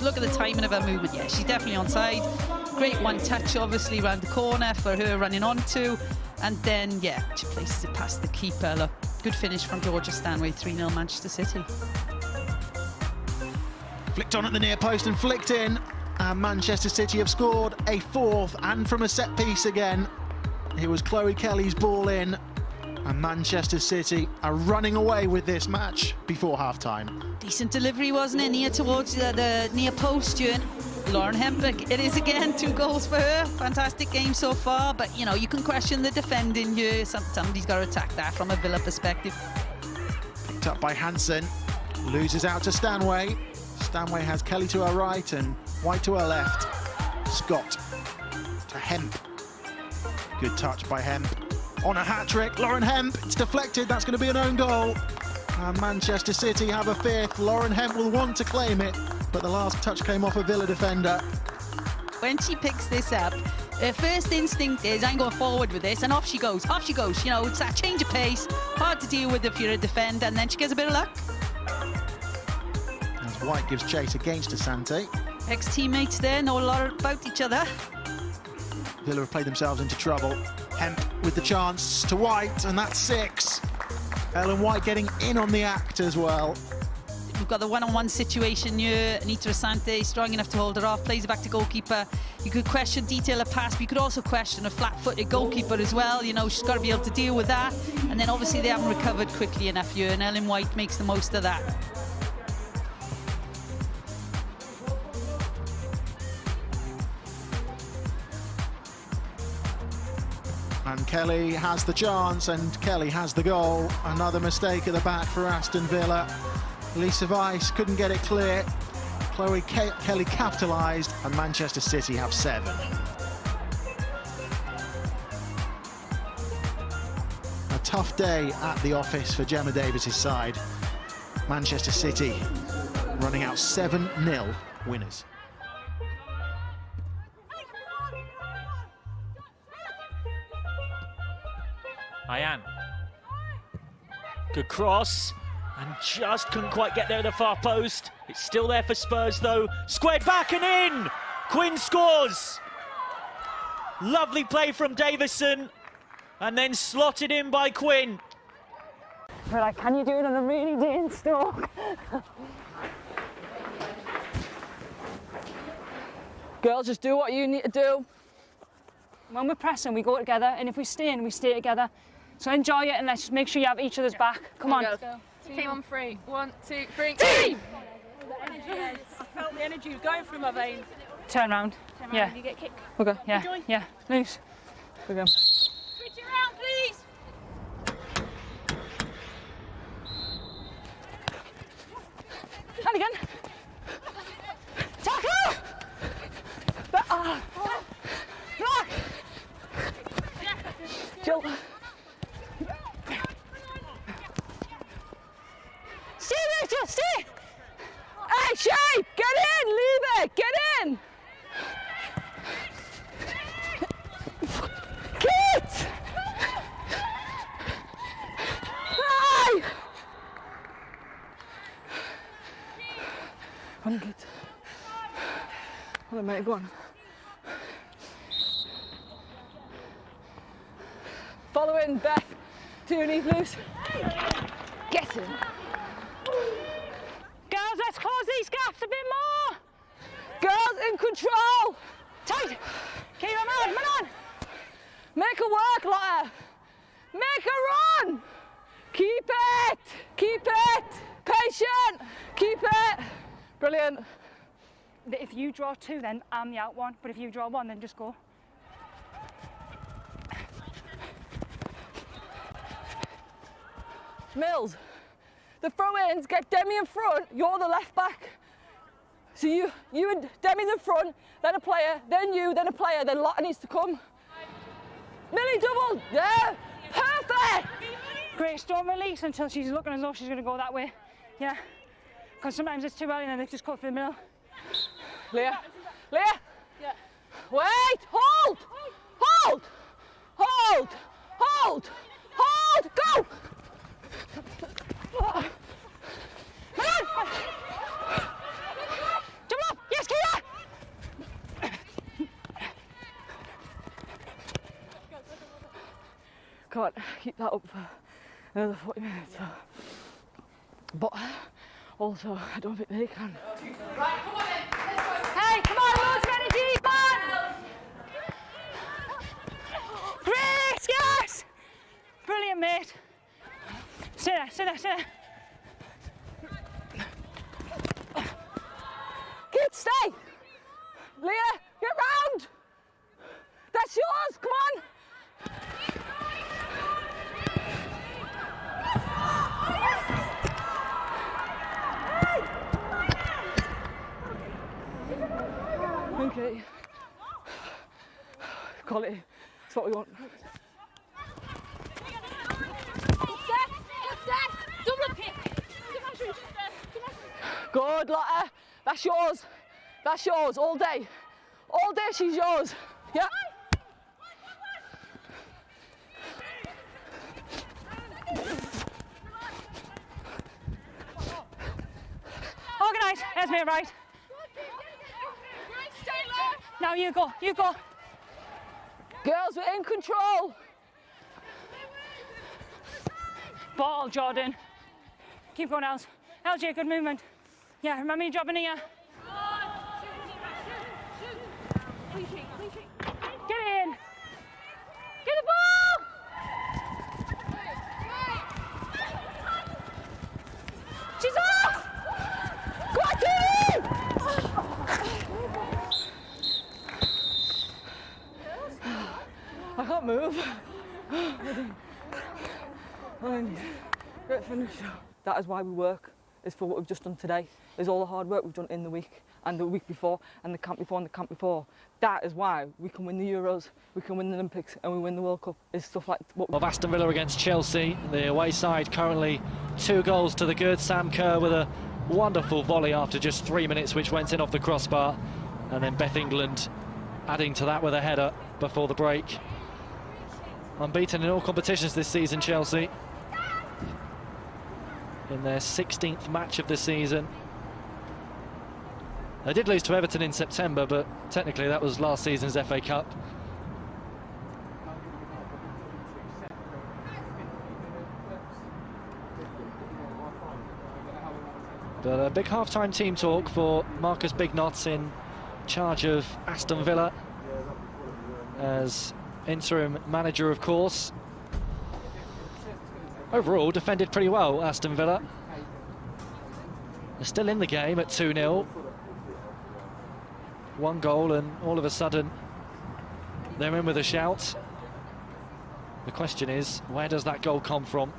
Look at the timing of her movement. Yeah, she's definitely onside. Great one touch, obviously, around the corner for her running onto, and then, yeah, she places it past the keeper. Look, good finish from Georgia Stanway, 3-0 Manchester City. Flicked on at the near post and flicked in, and Manchester City have scored a 4th, and from a set piece again. It was Chloe Kelly's ball in, and Manchester City are running away with this match before half-time. Decent delivery, wasn't it? Near towards the near post, Ewan. Lauren Hempick, it is again 2 goals for her. Fantastic game so far, but you know, you can question the defending here. Somebody's got to attack that from a Villa perspective. Picked up by Hansen, loses out to Stanway. Stanway has Kelly to her right and White to her left. Scott to Hemp. Good touch by Hemp. On a hat-trick, Lauren Hemp, it's deflected, that's going to be an own goal. And Manchester City have a 5th. Lauren Hemp will want to claim it, but the last touch came off a Villa defender. When she picks this up, her first instinct is, I'm going forward with this, and off she goes, You know, it's that change of pace, hard to deal with if you're a defender, and then she gets a bit of luck. As White gives chase against Asante. Ex-teammates there know a lot about each other. Villa have played themselves into trouble. Hemp with the chance to White, and that's 6. Ellen White getting in on the act as well. We've got the one-on-one situation here. Anita Asante strong enough to hold her off, plays it back to goalkeeper. You could question detail of pass, but you could also question a flat-footed goalkeeper as well. You know, she's got to be able to deal with that. And then obviously they haven't recovered quickly enough here, and Ellen White makes the most of that. And Kelly has the chance, and Kelly has the goal. Another mistake at the back for Aston Villa. Lisa Weiss couldn't get it clear. Chloe Kelly capitalised, and Manchester City have 7. A tough day at the office for Gemma Davis's side. Manchester City running out 7-0 winners. Ayan. Good cross, and just couldn't quite get there at the far post. It's still there for Spurs though. Squared back and in! Quinn scores! Lovely play from Davison, and then slotted in by Quinn. We're like, can you do it on a rainy day in Stoke? Girls, just do what you need to do. When we're pressing, we go together, and if we stay in, we stay together. So enjoy it, and let's just make sure you have each other's back. Come on. Let's go. Team on 3. 1, 2, 3. Team! I felt the energy going through my veins. Turn round. Yeah. And you get kicked. Okay. Yeah. Yeah. Loose. Good go. Switch it around, please. And again. Tackle! Block! Jill. Stay, Rachel, stay! Hey, Shay, get in, leave it, get in! Kids! Hey! Come on, kids. Hold on, mate, go on. Follow in, Beth. To your knees, loose. Get him. Girls, let's close these gaps a bit more. Girls in control. Tight. Keep him on. Make her work, Lotta. Make her run. Keep it. Patient. Keep it. Brilliant. If you draw 2, then I'm the out one. But if you draw 1, then just go. Mills, the throw-ins get Demi in front, you're the left back. So you and Demi's in front, then a player, then you, then a player, then Lotta needs to come. Millie double, yeah, perfect! Grace, don't release until she's looking as though she's going to go that way. Yeah, because sometimes it's too early and then they just cut for the middle. Leah, yeah. Wait, hold, go! Jump up! Yes, Kia! Can't keep that up for another 40 minutes. But also, I don't think they can. Right, come on then. Let's go. Hey, come on, loads of energy, come on! Grace, yes! Brilliant, mate. Sit there. Kid, stay! Leah, get round! That's yours, come on! Okay. Quality, that's what we want. Good, Lotta. That's yours all day. All day she's yours. Yeah. Organise. There's me right. Now you go. Girls, we're in control. Ball, Jordan. Keep going, Els. LJ, good movement. Yeah, remember your job in here. Get in. Get the ball. She's off. Go on, team. I can't move. Great finish. That is why we work, is for what we've just done today. Is all the hard work we've done in the week and the week before and the camp before and the camp before. That is why we can win the Euros, we can win the Olympics and we win the World Cup. It's stuff like what of Aston Villa against Chelsea. The away side currently 2 goals to the good. Sam Kerr with a wonderful volley after just 3 minutes, which went in off the crossbar. And then Beth England adding to that with a header before the break. Unbeaten in all competitions this season, Chelsea. In their 16th match of the season. They did lose to Everton in September, but technically that was last season's FA Cup. But a big half-time team talk for Marcus Bignot in charge of Aston Villa as interim manager, of course. Overall, defended pretty well, Aston Villa. They're still in the game at 2-0. 1 goal and all of a sudden they're in with a shout. The question is, where does that goal come from?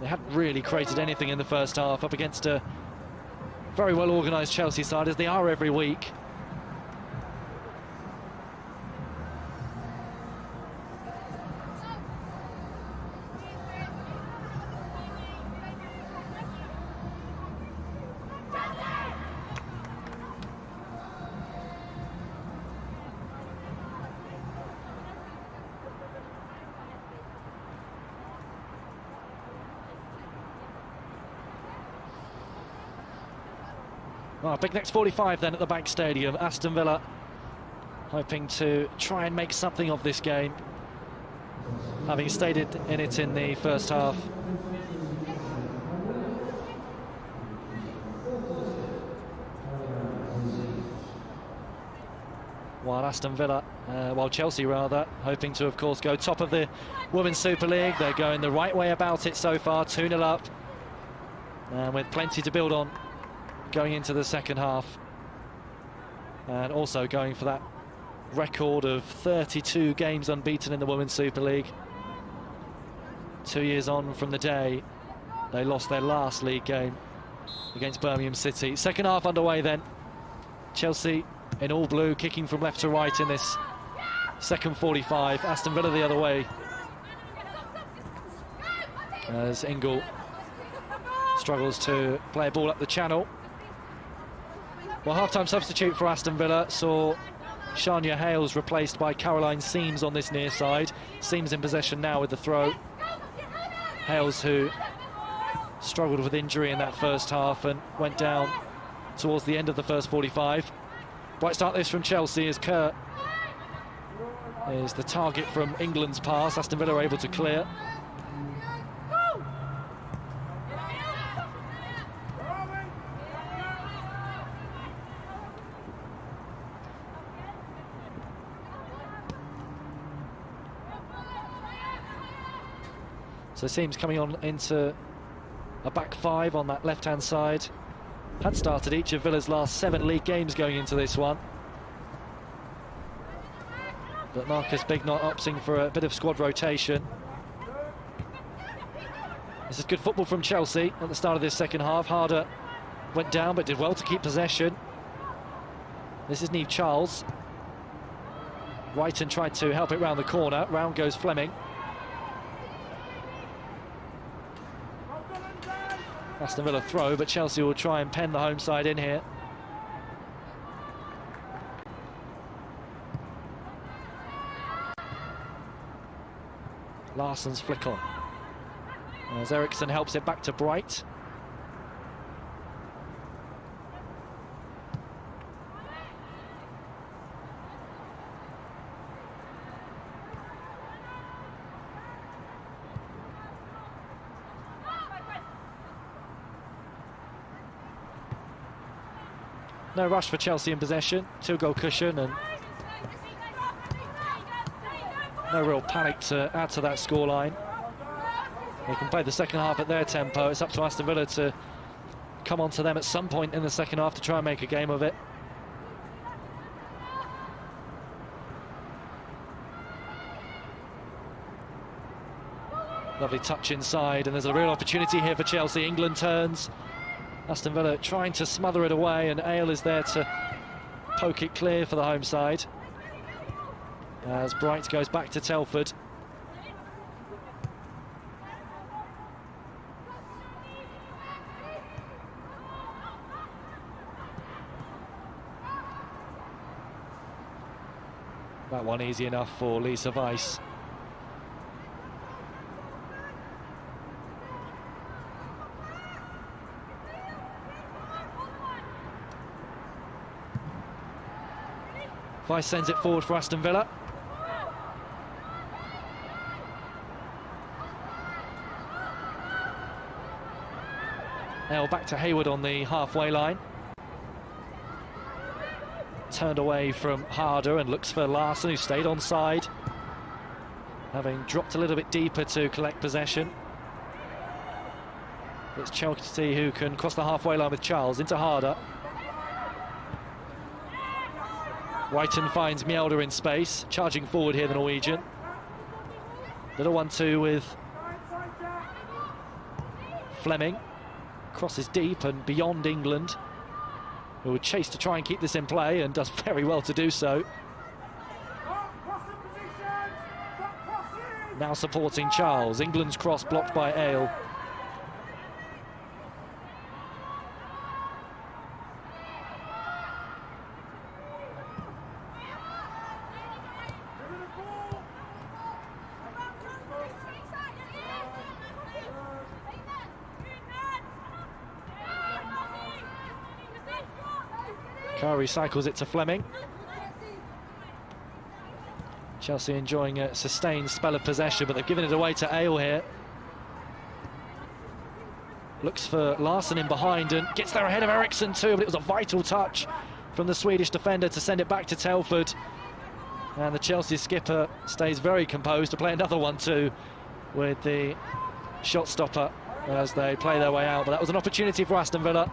They hadn't really created anything in the first half up against a very well organised Chelsea side, as they are every week. Well, big next 45 then at the Bank Stadium. Aston Villa hoping to try and make something of this game, having stayed in it in the first half. While Aston Villa, while Chelsea rather, hoping to, of course, go top of the Women's Super League. They're going the right way about it so far, 2-0 up. And with plenty to build on going into the second half. And also going for that record of 32 games unbeaten in the Women's Super League. 2 years on from the day they lost their last league game against Birmingham City. Second half underway then. Chelsea in all blue, kicking from left to right in this second 45. Aston Villa the other way. As Ingle struggles to play a ball up the channel. Well, half-time substitute for Aston Villa saw Shania Hales replaced by Caroline Seams on this near side. Seams in possession now with the throw. Hales, who struggled with injury in that first half and went down towards the end of the first 45. Bright start this from Chelsea as Kerr is the target from England's pass. Aston Villa are able to clear. So Seams coming on into a back five on that left-hand side. Had started each of Villa's last 7 league games going into this one. But Marcus Bignot opting for a bit of squad rotation. This is good football from Chelsea at the start of this second half. Harder went down but did well to keep possession. This is Niamh Charles. Whiten tried to help it round the corner. Round goes Fleming. Aston Villa throw, but Chelsea will try and pen the home side in here. Larsson's flick on. As Eriksson helps it back to Bright. No rush for Chelsea in possession, 2-goal cushion, and no real panic to add to that scoreline. They can play the second half at their tempo. It's up to Aston Villa to come on to them at some point in the second half to try and make a game of it. Lovely touch inside, and there's a real opportunity here for Chelsea. England turns. Aston Villa trying to smother it away, and Ale is there to poke it clear for the home side. As Bright goes back to Telford. That one easy enough for Lisa Weiss. Weiss sends it forward for Aston Villa. Now back to Hayward on the halfway line. Turned away from Harder and looks for Larsson, who stayed onside, having dropped a little bit deeper to collect possession. It's Chelsea who can cross the halfway line with Charles into Harder. Whiten finds Mjelder in space, charging forward here, the Norwegian. Little 1-2 with Fleming. Crosses deep and beyond England, who would chase to try and keep this in play, and does very well to do so. Now supporting Charles. England's cross blocked by Ale. Curry cycles it to Fleming. Chelsea enjoying a sustained spell of possession, but they've given it away to Ale here. Looks for Larsson in behind and gets there ahead of Eriksson too, but it was a vital touch from the Swedish defender to send it back to Telford. And the Chelsea skipper stays very composed to play another 1-2 with the shot stopper as they play their way out. But that was an opportunity for Aston Villa.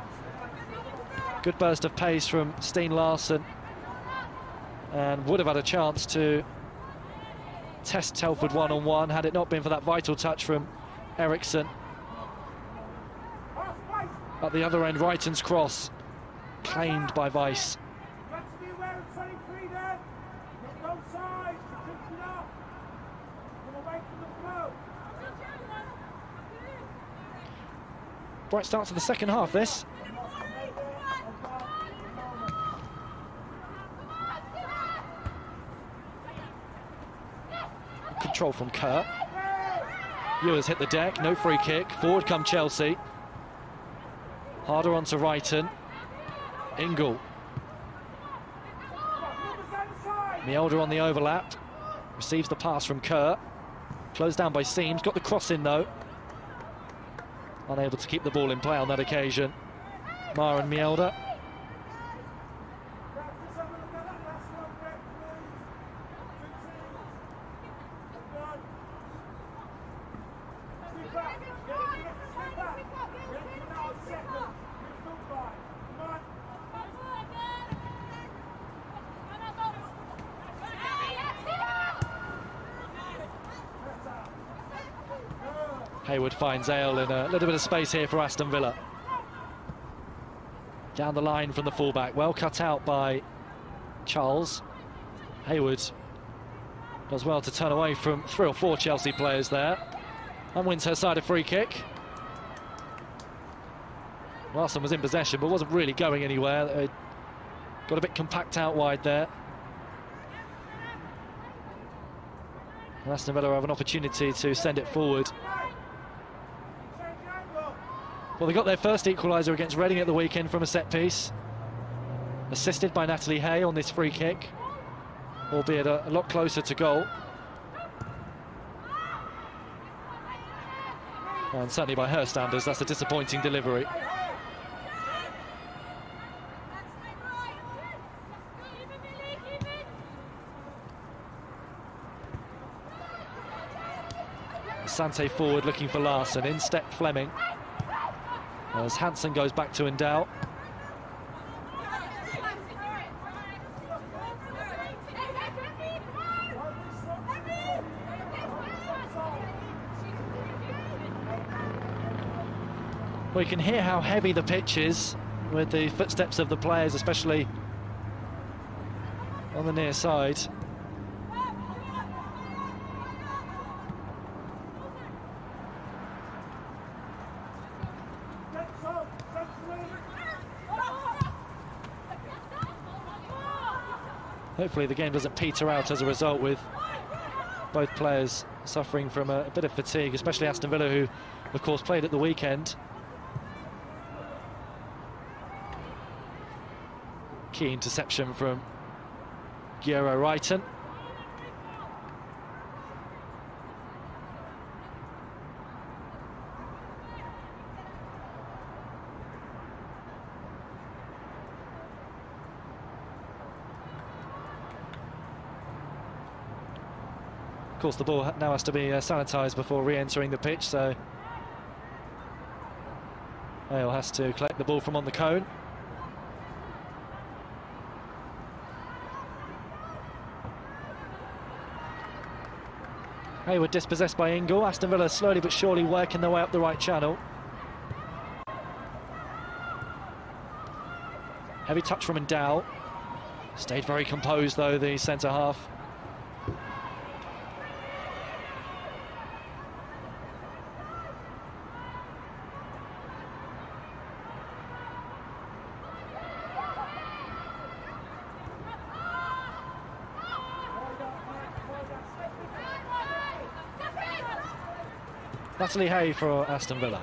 Good burst of pace from Steen Larsson, and would have had a chance to test Telford one-on-one had it not been for that vital touch from Eriksson. At the other end, Wrighton's cross claimed by Weiss. Bright start to the second half, this. Control from Kerr. Ewers hit the deck, no free kick. Forward come Chelsea. Harder onto Wrighton. Ingle. Mjolder on the overlap. Receives the pass from Kerr. Closed down by Seams. Got the cross in though. Unable to keep the ball in play on that occasion. Mar and Mjolder. Hayward finds Ale in a little bit of space here for Aston Villa. Down the line from the fullback, well cut out by Charles. Hayward does well to turn away from 3 or 4 Chelsea players there and wins her side a free kick. Larsson was in possession but wasn't really going anywhere. They got a bit compact out wide there. And Aston Villa have an opportunity to send it forward. Well, they got their first equaliser against Reading at the weekend from a set piece, assisted by Natalie Hay on this free kick, albeit a lot closer to goal. And certainly by her standards, that's a disappointing delivery. Sante forward looking for Larsson, in step Fleming. As Hansen goes back to Endow. We can hear how heavy the pitch is with the footsteps of the players, especially on the near side. Hopefully the game doesn't peter out as a result, with both players suffering from a bit of fatigue, especially Aston Villa, who of course played at the weekend. Key interception from Gero Wrighton. Of course, the ball now has to be sanitised before re-entering the pitch, so Ale has to collect the ball from on the cone. Hayward dispossessed by Ingle. Aston Villa slowly but surely working their way up the right channel. Heavy touch from Endow. Stayed very composed though, the centre half. Natalie Hay for Aston Villa.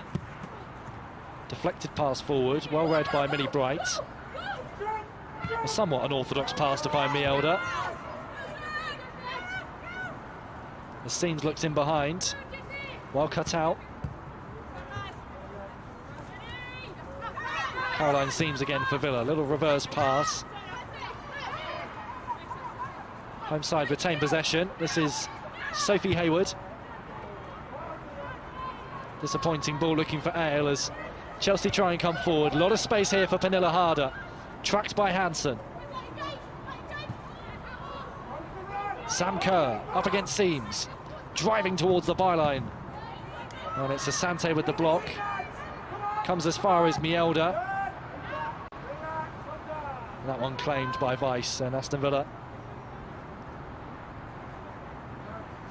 Deflected pass forward, well read by Millie Bright. A somewhat unorthodox pass to find Mjolder. The Seams looks in behind, well cut out. Caroline Seams again for Villa, little reverse pass. Home side retain possession. This is Sophie Hayward. Disappointing ball looking for Ale as Chelsea try and come forward. A lot of space here for Pernilla Harder. Tracked by Hansen. Sam Kerr up against Seams. Driving towards the byline. And it's Asante with the block. Comes as far as Mielda. That one claimed by Weiss, and Aston Villa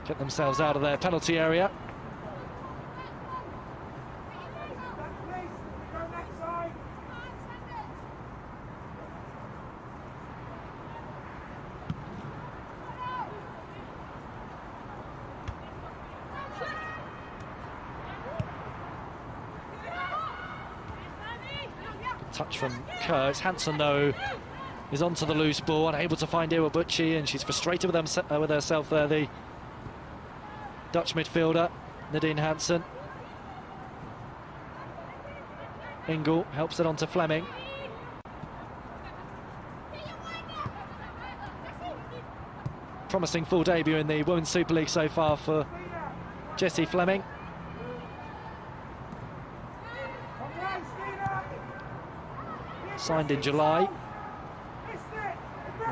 get themselves out of their penalty area. Touch from Kerr. It's Hansen, though, is onto the loose ball, unable to find Iwabuchi, and she's frustrated with herself there, the Dutch midfielder, Nadine Hansen. Ingle helps it on to Fleming. Promising full debut in the Women's Super League so far for Jessie Fleming. Signed in July.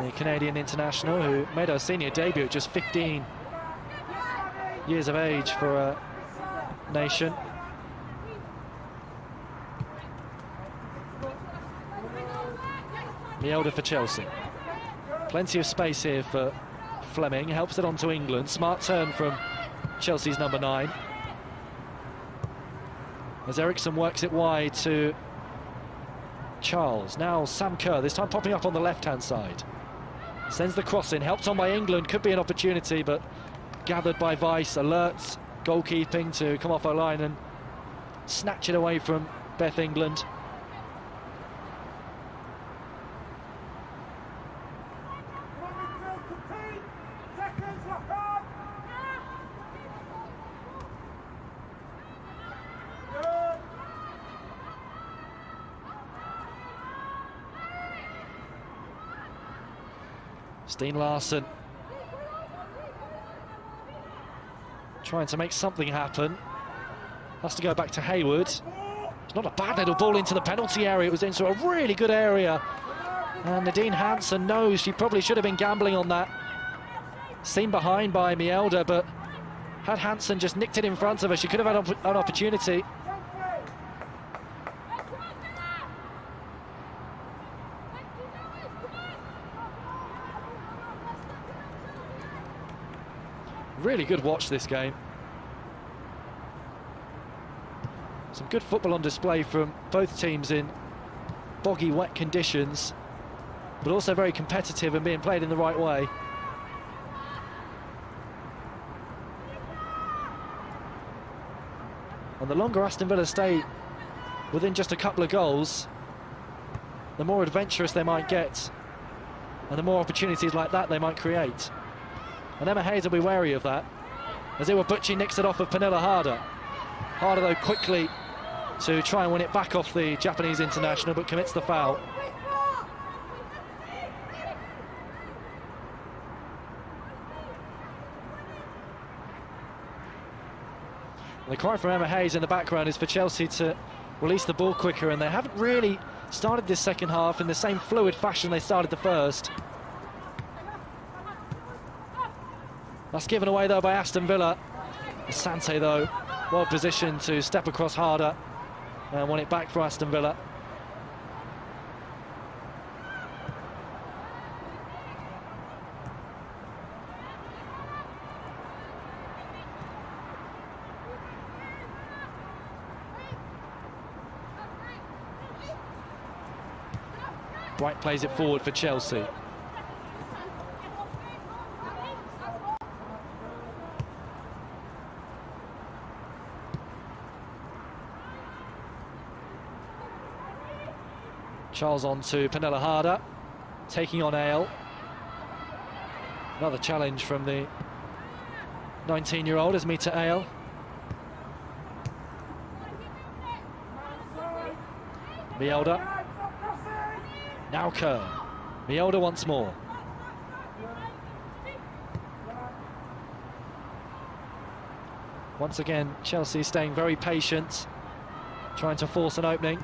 The Canadian international who made her senior debut at just 15 years of age for a nation. Mielda for Chelsea. Plenty of space here for Fleming. Helps it on to England. Smart turn from Chelsea's number 9. As Eriksson works it wide to Charles. Now Sam Kerr, this time popping up on the left-hand side. Sends the cross in, helped on by England. Could be an opportunity, but gathered by Weiss. Alerts goalkeeping to come off her line and snatch it away from Beth England. Steen Larsen trying to make something happen. Has to go back to Hayward. It's not a bad little ball into the penalty area. It was into a really good area. And Nadine Hansen knows she probably should have been gambling on that. Seen behind by Mielda, but had Hansen just nicked it in front of her, she could have had an opportunity. Really good watch this game. Some good football on display from both teams in boggy, wet conditions, but also very competitive and being played in the right way. And the longer Aston Villa stay within just a couple of goals, the more adventurous they might get, and the more opportunities like that they might create. And Emma Hayes will be wary of that, as Iwabuchi nicks it off of Pernilla Harder. Harder, though, quickly to try and win it back off the Japanese international, but commits the foul. The cry from Emma Hayes in the background is for Chelsea to release the ball quicker, and they haven't really started this second half in the same fluid fashion they started the first. That's given away, though, by Aston Villa. Asante, though, well positioned to step across Harder and won it back for Aston Villa. White plays it forward for Chelsea. Charles on to Pernilla Harder, taking on Ale. Another challenge from the 19-year-old is Mita Ale. Mielda. Now Kerr. Mielda once more. Once again, Chelsea staying very patient, trying to force an opening.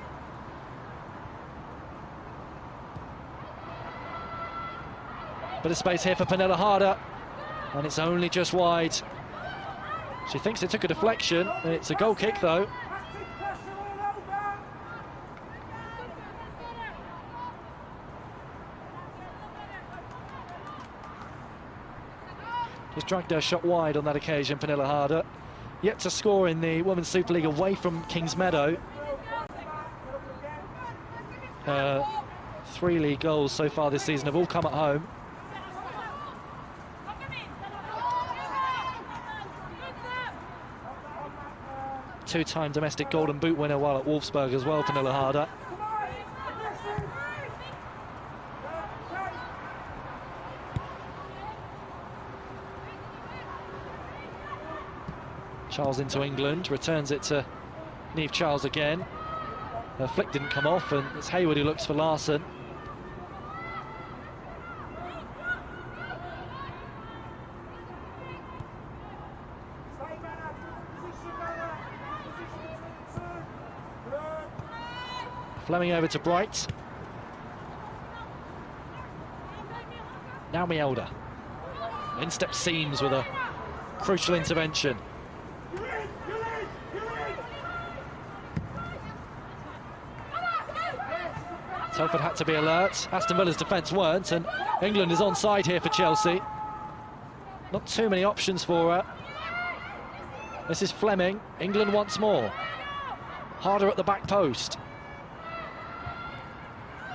Bit of space here for Pernilla Harder, and it's only just wide. She thinks it took a deflection, and it's a goal kick though. Just dragged her shot wide on that occasion, Pernilla Harder. Yet to score in the Women's Super League away from Kingsmeadow. 3 league goals so far this season have all come at home. Two-time domestic Golden Boot winner while at Wolfsburg as well, Pernilla Harder. Charles into England, returns it to Niamh Charles again. Her flick didn't come off, and it's Hayward who looks for Larson. Fleming over to Bright. Now Mielda. In-step Seams with a crucial intervention. Telford had to be alert. Aston Villa's defence weren't, and England is onside here for Chelsea. Not too many options for her. This is Fleming. England once more. Harder at the back post.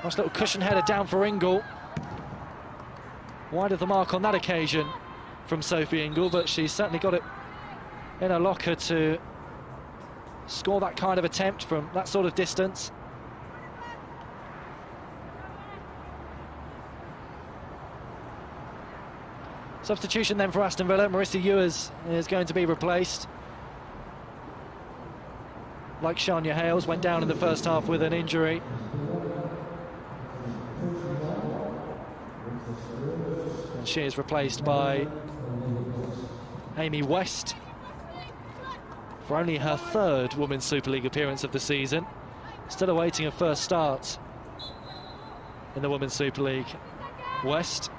Nice little cushion header down for Ingle. Wide of the mark on that occasion from Sophie Ingle, but she's certainly got it in her locker to score that kind of attempt from that sort of distance. Substitution then for Aston Villa. Marissa Ewers is going to be replaced. Like Shania Hales, went down in the first half with an injury. And she is replaced by Amy West for only her 3rd Women's Super League appearance of the season. Still awaiting a first start in the Women's Super League. West.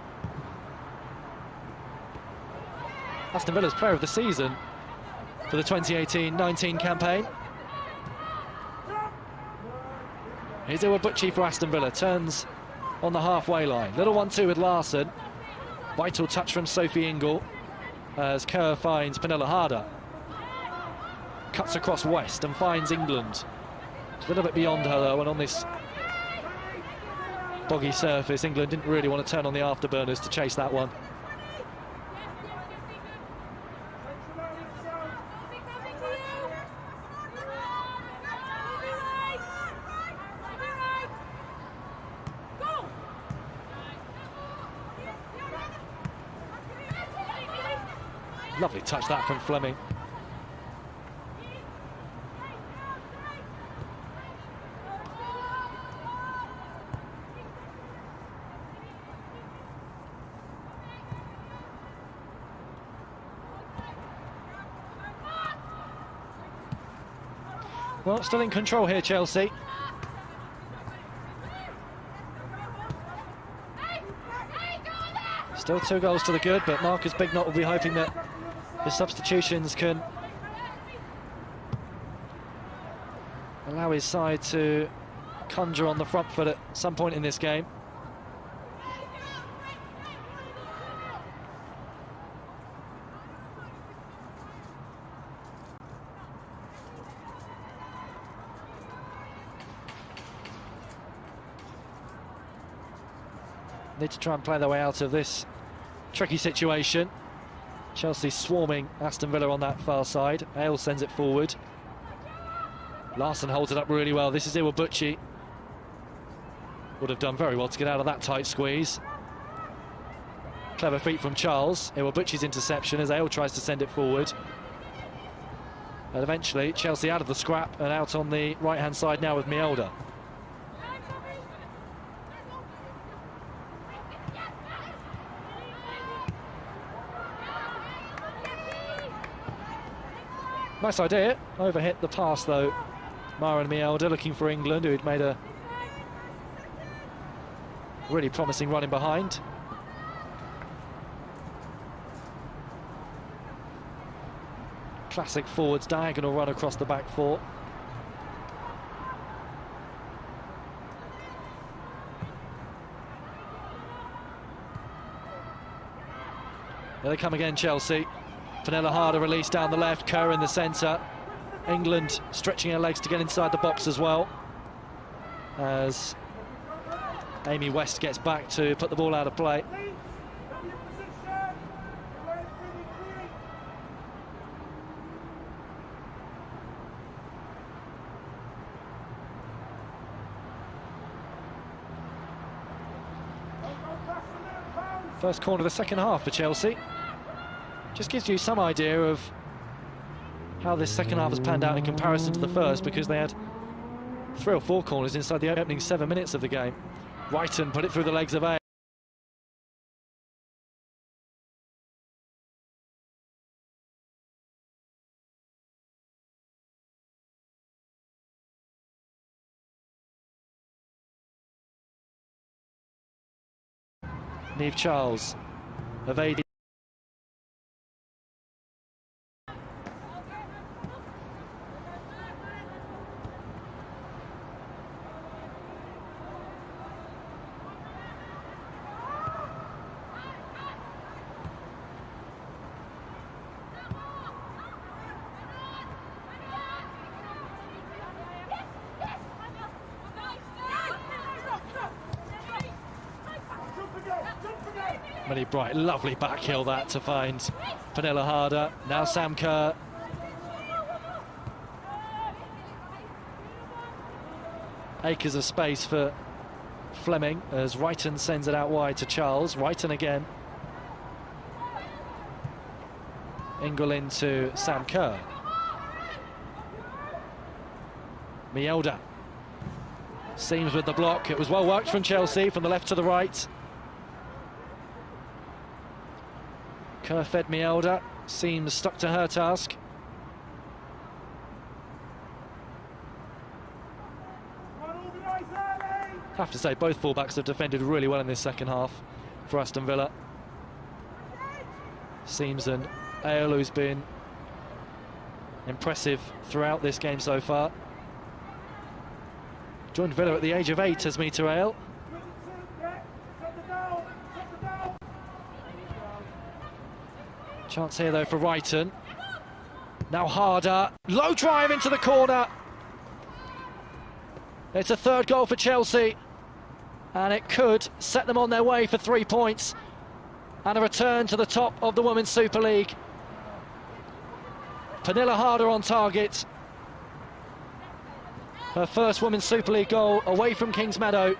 Aston Villa's player of the season for the 2018-19 campaign. Here's Iwabuchi for Aston Villa, turns on the halfway line. Little 1-2 with Larson. Vital touch from Sophie Ingle as Kerr finds Pernilla Harder. Cuts across West and finds England. It's a little bit beyond her though, and on this boggy surface, England didn't really want to turn on the afterburners to chase that one. Lovely touch that from Fleming. Well, still in control here, Chelsea. Still 2 goals to the good, but Marcus Bignot will be hoping that the substitutions can allow his side to conjure on the front foot at some point in this game. Need to try and play their way out of this tricky situation. Chelsea swarming Aston Villa on that far side. Ale sends it forward. Larson holds it up really well. This is Iwabuchi. Would have done very well to get out of that tight squeeze. Clever feet from Charles. Iwabuchi's interception as Ale tries to send it forward. And eventually Chelsea out of the scrap and out on the right-hand side now with Mielda. Nice idea. Overhit the pass, though. Maren Mielda looking for England, who'd made a really promising run in behind. Classic forwards diagonal run across the back four. There they come again, Chelsea. Pernilla Harder released down the left, Kerr in the centre. England stretching her legs to get inside the box as well, as Amy West gets back to put the ball out of play. First corner of the second half for Chelsea. Just gives you some idea of how this second half has panned out in comparison to the first, because they had 3 or 4 corners inside the opening 7 minutes of the game. Wrighton put it through the legs of A. Niamh Charles evading. Really bright, lovely back heel that to find Pernilla Harder. Now Sam Kerr. Acres of space for Fleming as Wrighton sends it out wide to Charles. Wrighton again. Ingle into Sam Kerr. Mielda. Seams with the block. It was well worked from Chelsea from the left to the right. Kerr fed Mielda, Seams stuck to her task. Have to say, both fullbacks have defended really well in this second half for Aston Villa. Seams and Ale, who's been impressive throughout this game so far. Joined Villa at the age of 8 as Mita Ale. Chance here though for Wrighton. Now Harder, low drive into the corner. It's a third goal for Chelsea, and it could set them on their way for 3 points and a return to the top of the Women's Super League. Pernilla Harder on target. Her first Women's Super League goal away from Kingsmeadow,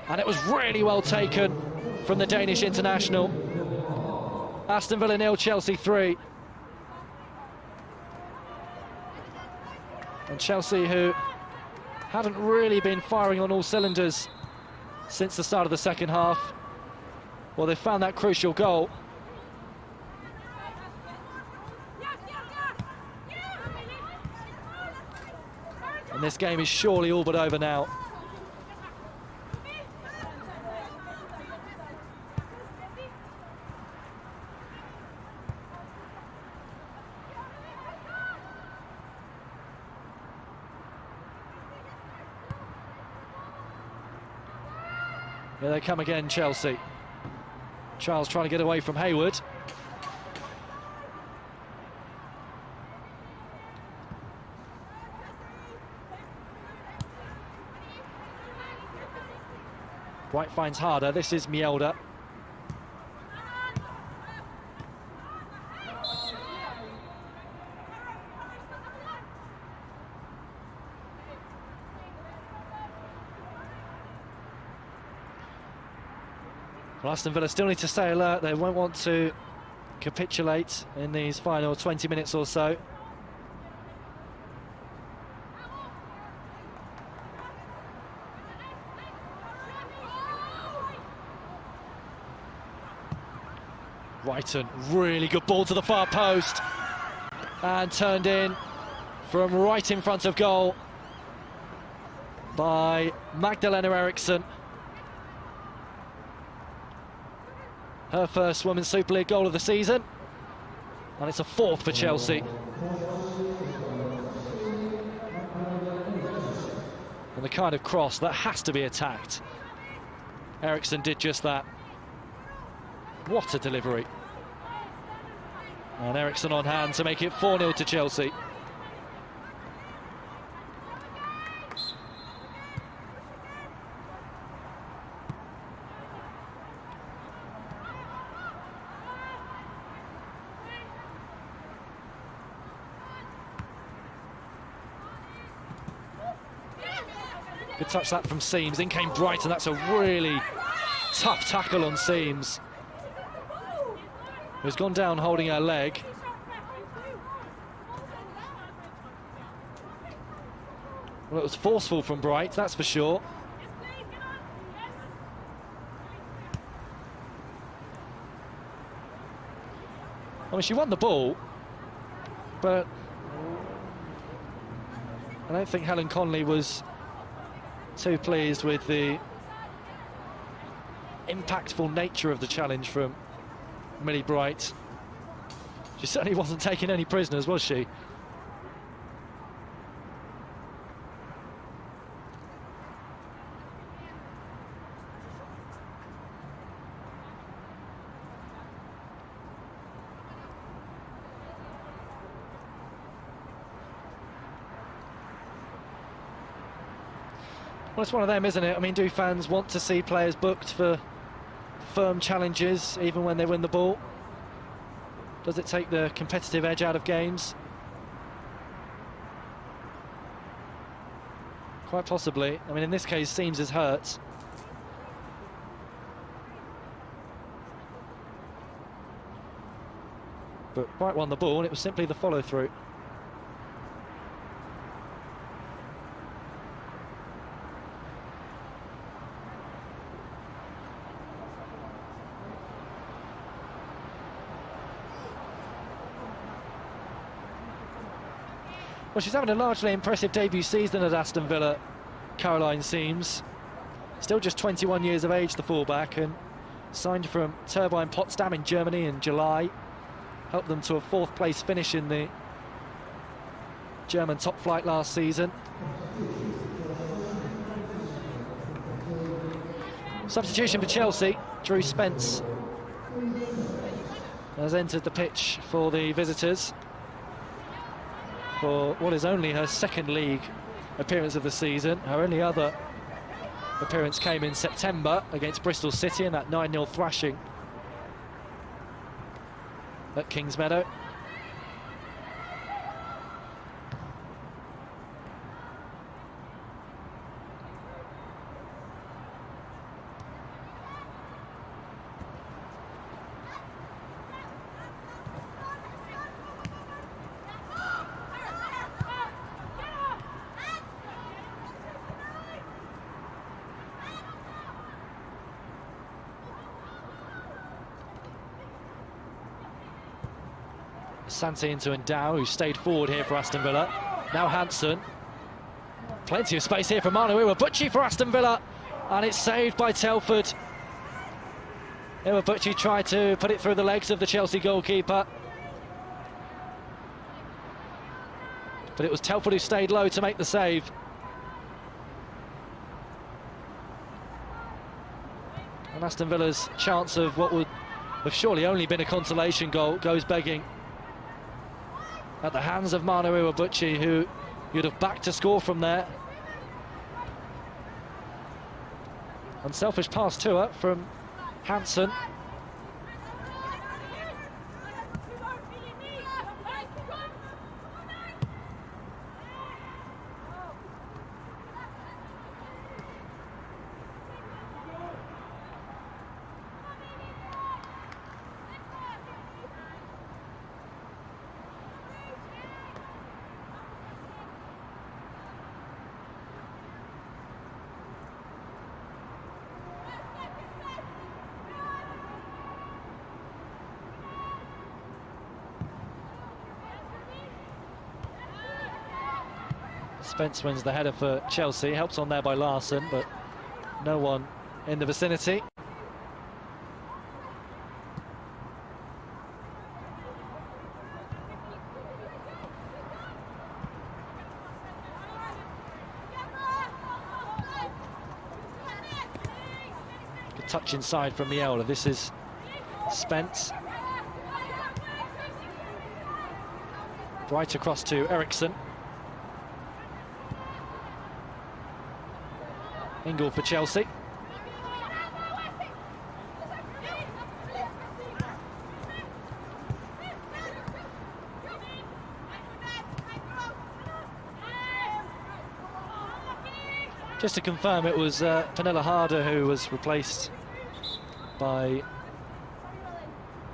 and it was really well taken from the Danish international. Aston Villa 0, Chelsea 3. And Chelsea, who haven't really been firing on all cylinders since the start of the second half, well, they found that crucial goal. And this game is surely all but over now. Here they come again, Chelsea. Charles trying to get away from Hayward. White finds Harder. This is Mielda. Well, Aston Villa still need to stay alert. They won't want to capitulate in these final 20 minutes or so. Wrighton, really good ball to the far post. and turned in from right in front of goal by Magdalena Eriksson. Her first Women's Super League goal of the season, and it's a 4th for Chelsea. And the kind of cross that has to be attacked. Eriksson did just that. What a delivery. And Eriksson on hand to make it 4-0 to Chelsea. Good touch that from Seams. In came Brighton. That's a really tough tackle on Seams, who's gone down holding her leg. Well, it was forceful from Bright, that's for sure. I mean, she won the ball, but I don't think Helen Conley was too pleased with the impactful nature of the challenge from Millie Bright. She certainly wasn't taking any prisoners, was she? Well, it's one of them, isn't it? I mean, do fans want to see players booked for firm challenges, even when they win the ball? Does it take the competitive edge out of games? Quite possibly. I mean, in this case, Seams is hurt. But Bright won the ball, and it was simply the follow-through. Well, she's having a largely impressive debut season at Aston Villa, Caroline Seams. Still just 21 years of age, the fullback, and signed from Turbine Potsdam in Germany in July. Helped them to a 4th place finish in the German top flight last season. Substitution for Chelsea, Drew Spence has entered the pitch for the visitors for what is only her 2nd league appearance of the season. Her only other appearance came in September against Bristol City in that 9-0 thrashing at Kingsmeadow. Santi into Endow, who stayed forward here for Aston Villa. Now Hansen. Plenty of space here for Manu Iwabuchi for Aston Villa, and it's saved by Telford. Iwabuchi tried to put it through the legs of the Chelsea goalkeeper, but it was Telford who stayed low to make the save. And Aston Villa's chance of what would have surely only been a consolation goal goes begging at the hands of Manu Iwabuchi, who you'd have backed to score from there. Unselfish pass to her from Hansen. Spence wins the header for Chelsea, helped on there by Larson, but no one in the vicinity. Good touch inside from Miela. This is Spence. Right across to Eriksson. Ingle for Chelsea. Just to confirm, it was Pernilla Harder who was replaced by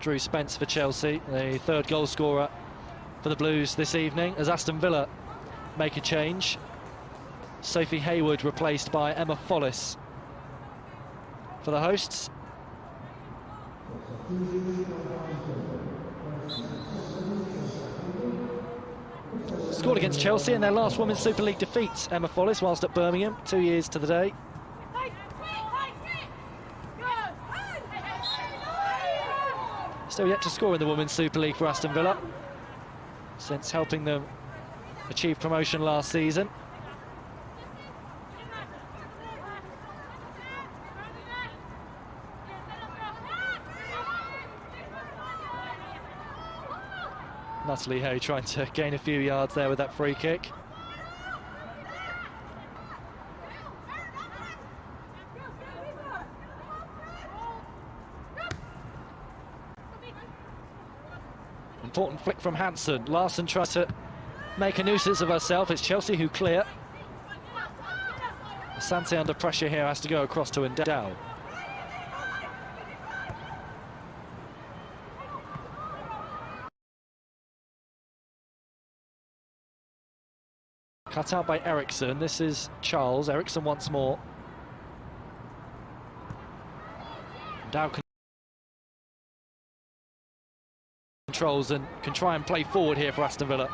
Drew Spence for Chelsea, the third goal scorer for the Blues this evening, as Aston Villa make a change. Sophie Hayward replaced by Emma Follis for the hosts. Scored against Chelsea in their last Women's Super League defeat, Emma Follis, whilst at Birmingham, 2 years to the day. Still yet to score in the Women's Super League for Aston Villa, since helping them achieve promotion last season. Natalie Hay trying to gain a few yards there with that free kick. Important flick from Hansen. Larson tries to make a nuisance of herself. It's Chelsea who clear. Asante under pressure here, has to go across to Endow. Cut out by Eriksson. This is Charles. Eriksson once more. Dow controls and can try and play forward here for Aston Villa.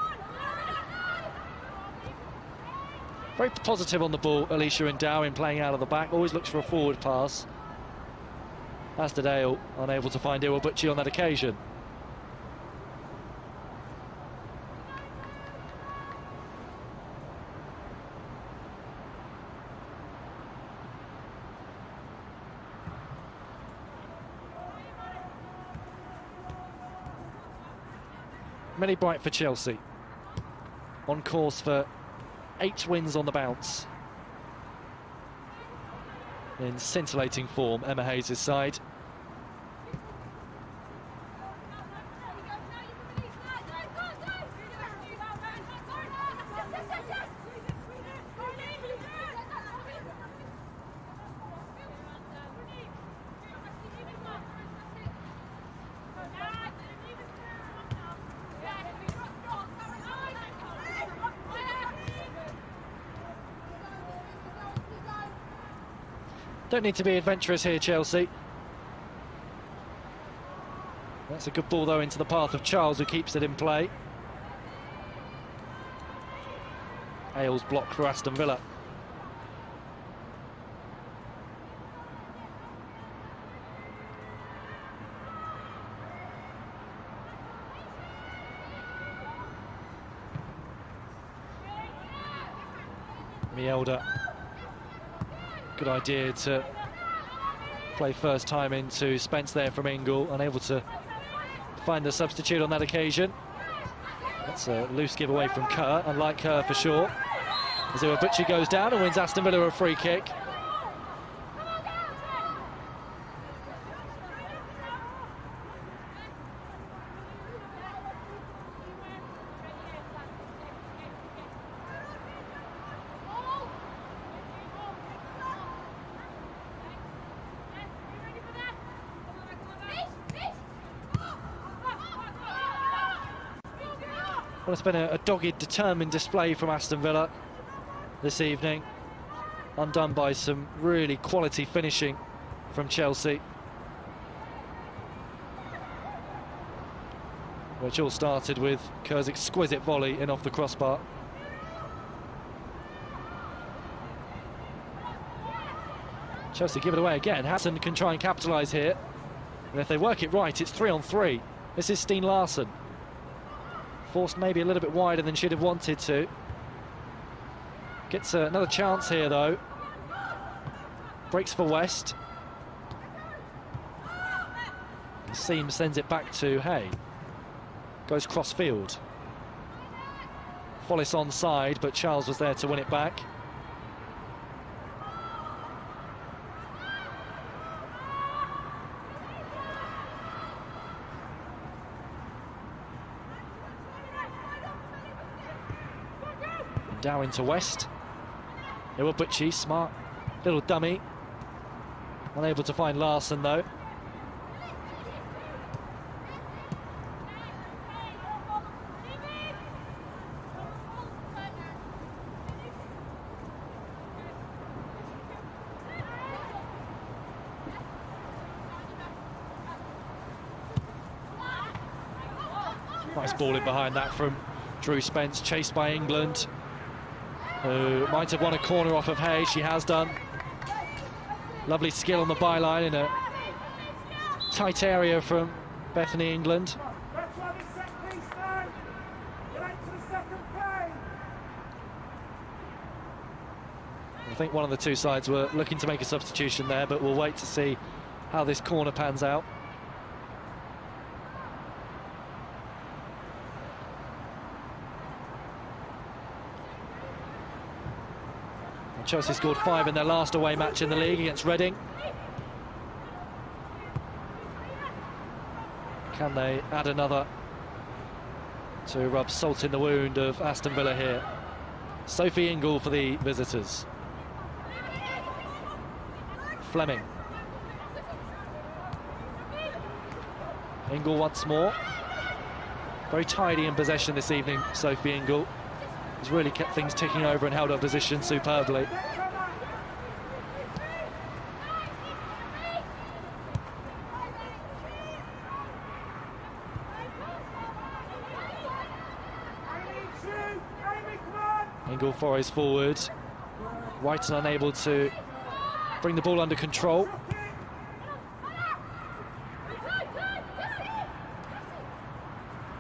Very positive on the ball, Alicia Endow, in playing out of the back. Always looks for a forward pass. Astadale unable to find Iwabuchi on that occasion. Millie Bright for Chelsea, on course for 8 wins on the bounce. In scintillating form, Emma Hayes' side. Don't need to be adventurous here, Chelsea. That's a good ball, though, into the path of Charles, who keeps it in play. Ailes blocked for Aston Villa. Mielda. Good idea to play first time into Spence there from Ingle, unable to find the substitute on that occasion. That's a loose giveaway from Kerr, unlike Kerr for sure. As Iwabuchi goes down and wins Aston Villa a free kick. Well, it's been a dogged, determined display from Aston Villa this evening, undone by some really quality finishing from Chelsea, which all started with Kerr's exquisite volley in off the crossbar. Chelsea give it away again. Aston can try and capitalise here. And if they work it right, it's 3-on-3. This is Steen Larsen. Forced maybe a little bit wider than she'd have wanted to. Gets another chance here, though. Breaks for West. Seam sends it back to Hay. Goes cross-field. Follis onside, but Charles was there to win it back. Down into West. Iwabuchi, smart little dummy. Unable to find Larsen, though. Nice ball in behind that from Drew Spence, chased by England, who might have won a corner off of Hay. She has done. Lovely skill on the byline in a tight area from Bethany England. I think one of the two sides were looking to make a substitution there, but we'll wait to see how this corner pans out. Chelsea scored 5 in their last away match in the league against Reading. Can they add another to rub salt in the wound of Aston Villa here? Sophie Ingle for the visitors. Fleming. Ingle once more. Very tidy in possession this evening, Sophie Ingle. He's really kept things ticking over and held up position superbly. Ingle forays forward. Whiten unable to bring the ball under control.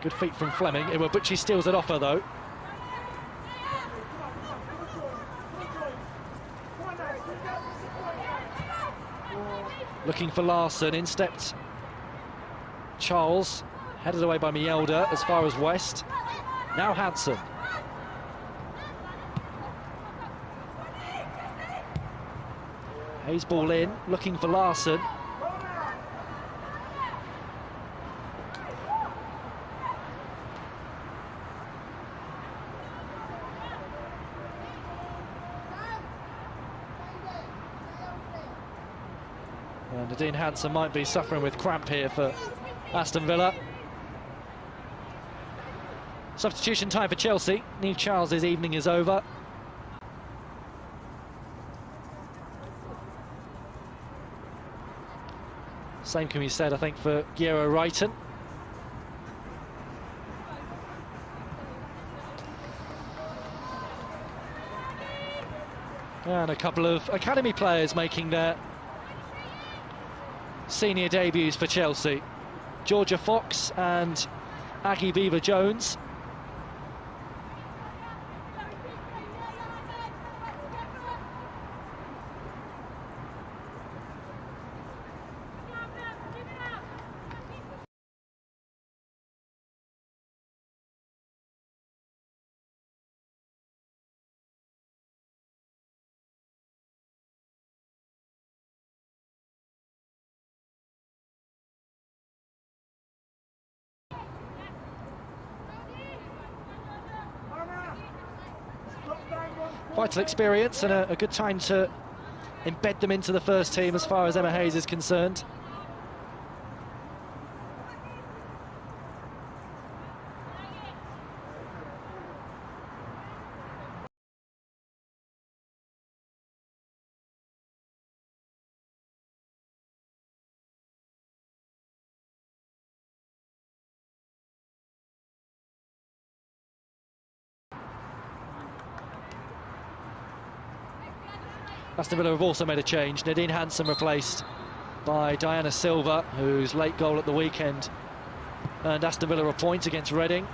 Good feet from Fleming. Iwabuchi steals it off her, though. Looking for Larsen, in stepped Charles, headed away by Mielda as far as West. Now Hansen. Hayes ball in, looking for Larsen. Nadine Hansen might be suffering with cramp here for Aston Villa. Substitution time for Chelsea. Niamh Charles' evening is over. Same can be said, I think, for Gero Reiten. And a couple of academy players making their senior debuts for Chelsea. Georgia Fox and Aggie Beaver-Jones. Vital experience and a good time to embed them into the first team as far as Emma Hayes is concerned. Aston Villa have also made a change. Nadine Hansen replaced by Diana Silva, whose late goal at the weekend earned Aston Villa a point against Reading.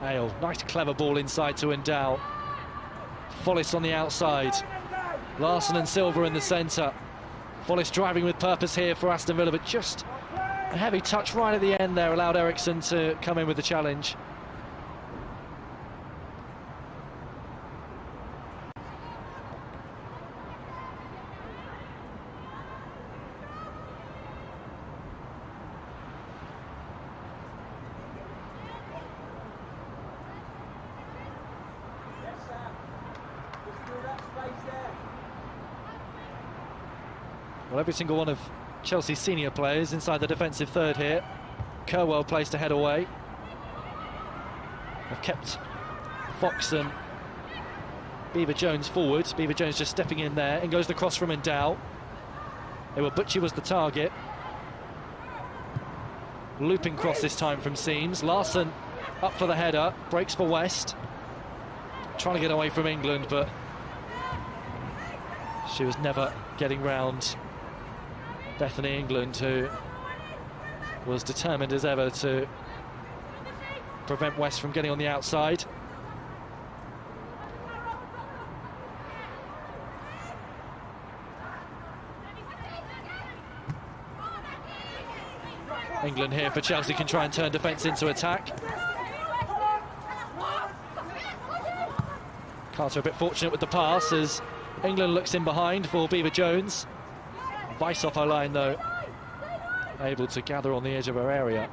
Ale, nice clever ball inside to Endow. Follis on the outside. Larson and Silva in the centre. Follis driving with purpose here for Aston Villa, but just a heavy touch right at the end there allowed Eriksson to come in with the challenge. Well, every single one of Chelsea's senior players inside the defensive third here. Kerwell placed a head away. Have kept Fox and Beaver-Jones forward. Beaver-Jones just stepping in there, and goes the cross from Endow. Iwabuchi was the target. Looping cross this time from Seams. Larson up for the header, breaks for West. Trying to get away from England, but she was never getting round Bethany England, who was determined as ever to prevent West from getting on the outside. England here for Chelsea can try and turn defence into attack. Carter a bit fortunate with the pass as England looks in behind for Beaver-Jones. Vice off her line though, able to gather on the edge of her area.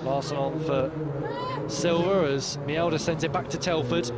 Larson on for Silva as Mielda sends it back to Telford.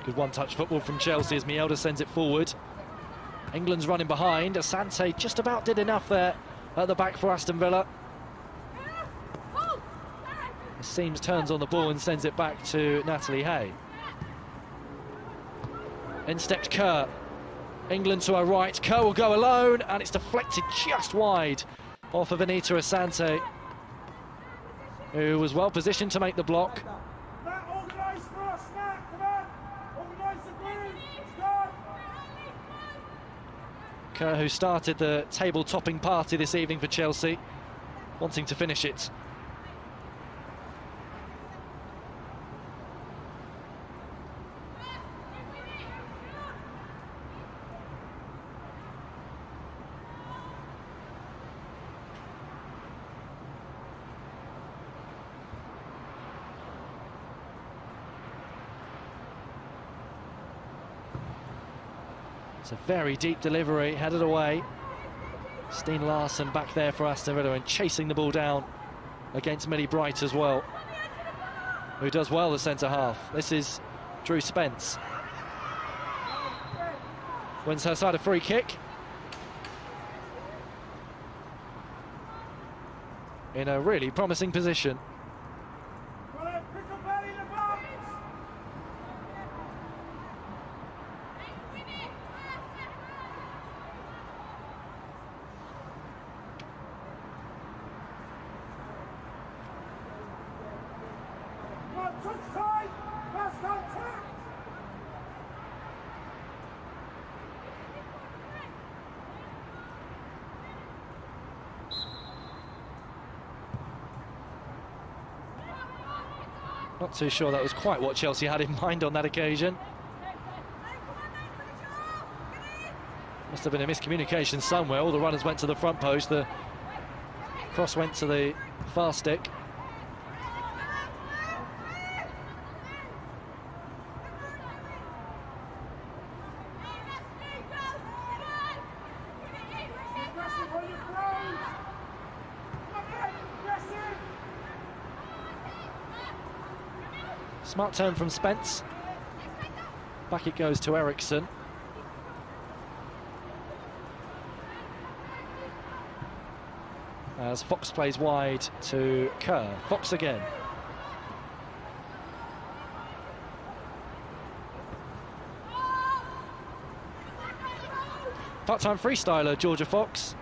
Good one-touch football from Chelsea as Mielda sends it forward. England's running behind. Asante just about did enough there at the back for Aston Villa. Seams turns on the ball and sends it back to Natalie Hay. In steps Kerr. England to her right. Kerr will go alone, and it's deflected just wide off of Anita Asante, who was well positioned to make the block. Kerr, who started the table-topping party this evening for Chelsea, wanting to finish it. It's a very deep delivery, headed away. Steen Larson back there for Aston Villa and chasing the ball down against Millie Bright as well, who does well the centre half. This is Drew Spence. Wins her side a free kick. In a really promising position. Not too sure that was quite what Chelsea had in mind on that occasion. Must have been a miscommunication somewhere. All the runners went to the front post. The cross went to the far stick. Smart turn from Spence. Back it goes to Eriksson. As Fox plays wide to Kerr. Fox again. Part-time freestyler, Georgia Fox.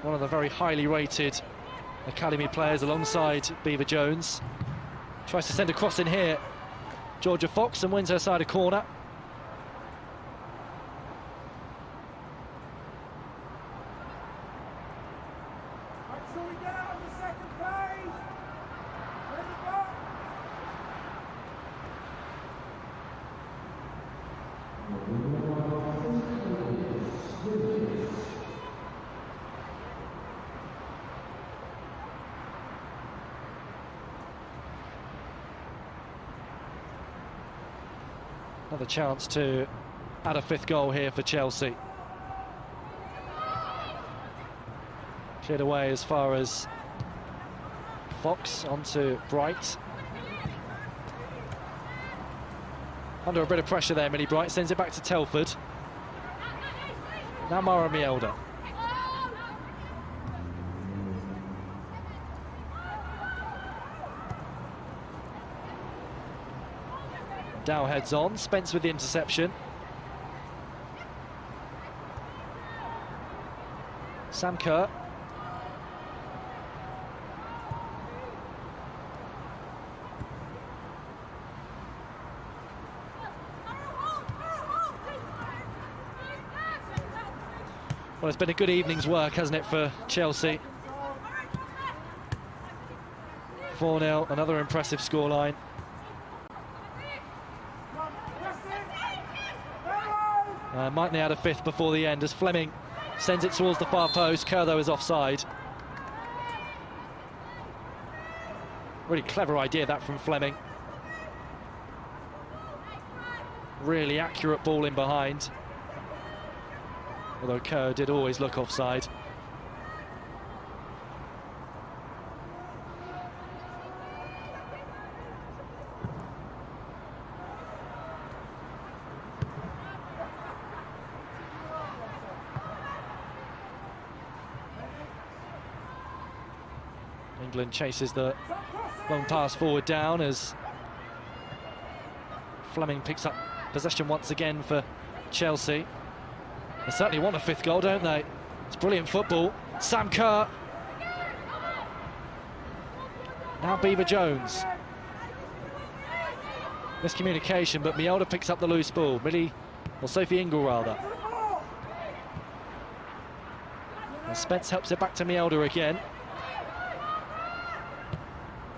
One of the very highly rated academy players alongside Beaver Jones. Tries to send a cross in here. Georgia Fox, and wins her side a corner. Another chance to add a 5th goal here for Chelsea. Cleared away as far as Fox, onto Bright. Under a bit of pressure there, Millie Bright sends it back to Telford. Now Mara Mielda. Dow heads on, Spence with the interception. Sam Kerr. Well, it's been a good evening's work, hasn't it, for Chelsea? 4-0, another impressive scoreline. Might need add a 5th before the end as Fleming sends it towards the far post. Kerr, though, is offside. Really clever idea, that, from Fleming. Really accurate ball in behind. Although Kerr did always look offside. England chases the long pass forward down as Fleming picks up possession once again for Chelsea. They certainly want a 5th goal, don't they? It's brilliant football. Sam Kerr. Now Beaver Jones. Miscommunication, but Mielda picks up the loose ball. Sophie Ingle, rather. And Spence helps it back to Mielda again.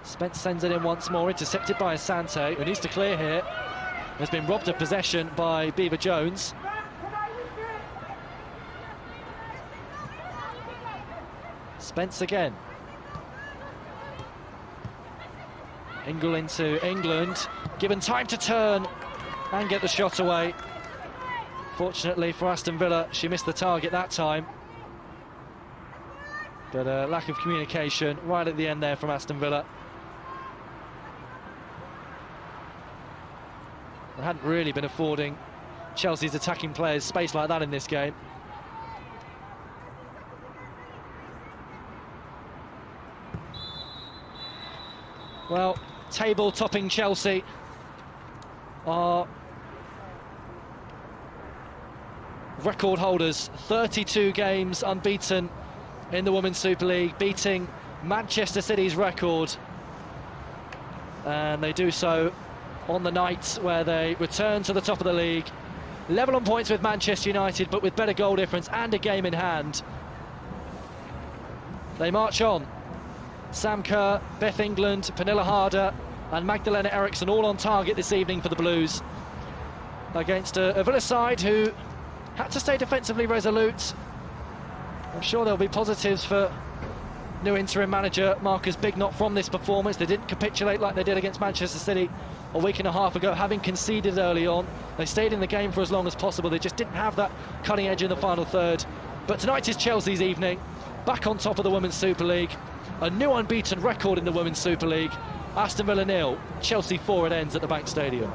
Spence sends it in once more, intercepted by Asante, who needs to clear here. Has been robbed of possession by Beaver Jones. Spence again. Ingle into England, given time to turn and get the shot away. Fortunately for Aston Villa, she missed the target that time. But a lack of communication right at the end there from Aston Villa. They hadn't really been affording Chelsea's attacking players space like that in this game. Well, table-topping Chelsea are record holders. 32 games unbeaten in the Women's Super League, beating Manchester City's record. And they do so on the night where they return to the top of the league. Level on points with Manchester United, but with better goal difference and a game in hand. They march on. Sam Kerr, Beth England, Pernilla Harder and Magdalena Eriksson all on target this evening for the Blues. Against a Villa side who had to stay defensively resolute. I'm sure there'll be positives for new interim manager Marcus Bignot from this performance. They didn't capitulate like they did against Manchester City a week and a half ago, having conceded early on. They stayed in the game for as long as possible. They just didn't have that cutting edge in the final third. But tonight is Chelsea's evening, back on top of the Women's Super League. a new unbeaten record in the Women's Super League. Aston Villa 0, Chelsea 4 it ends at the Bank Stadium.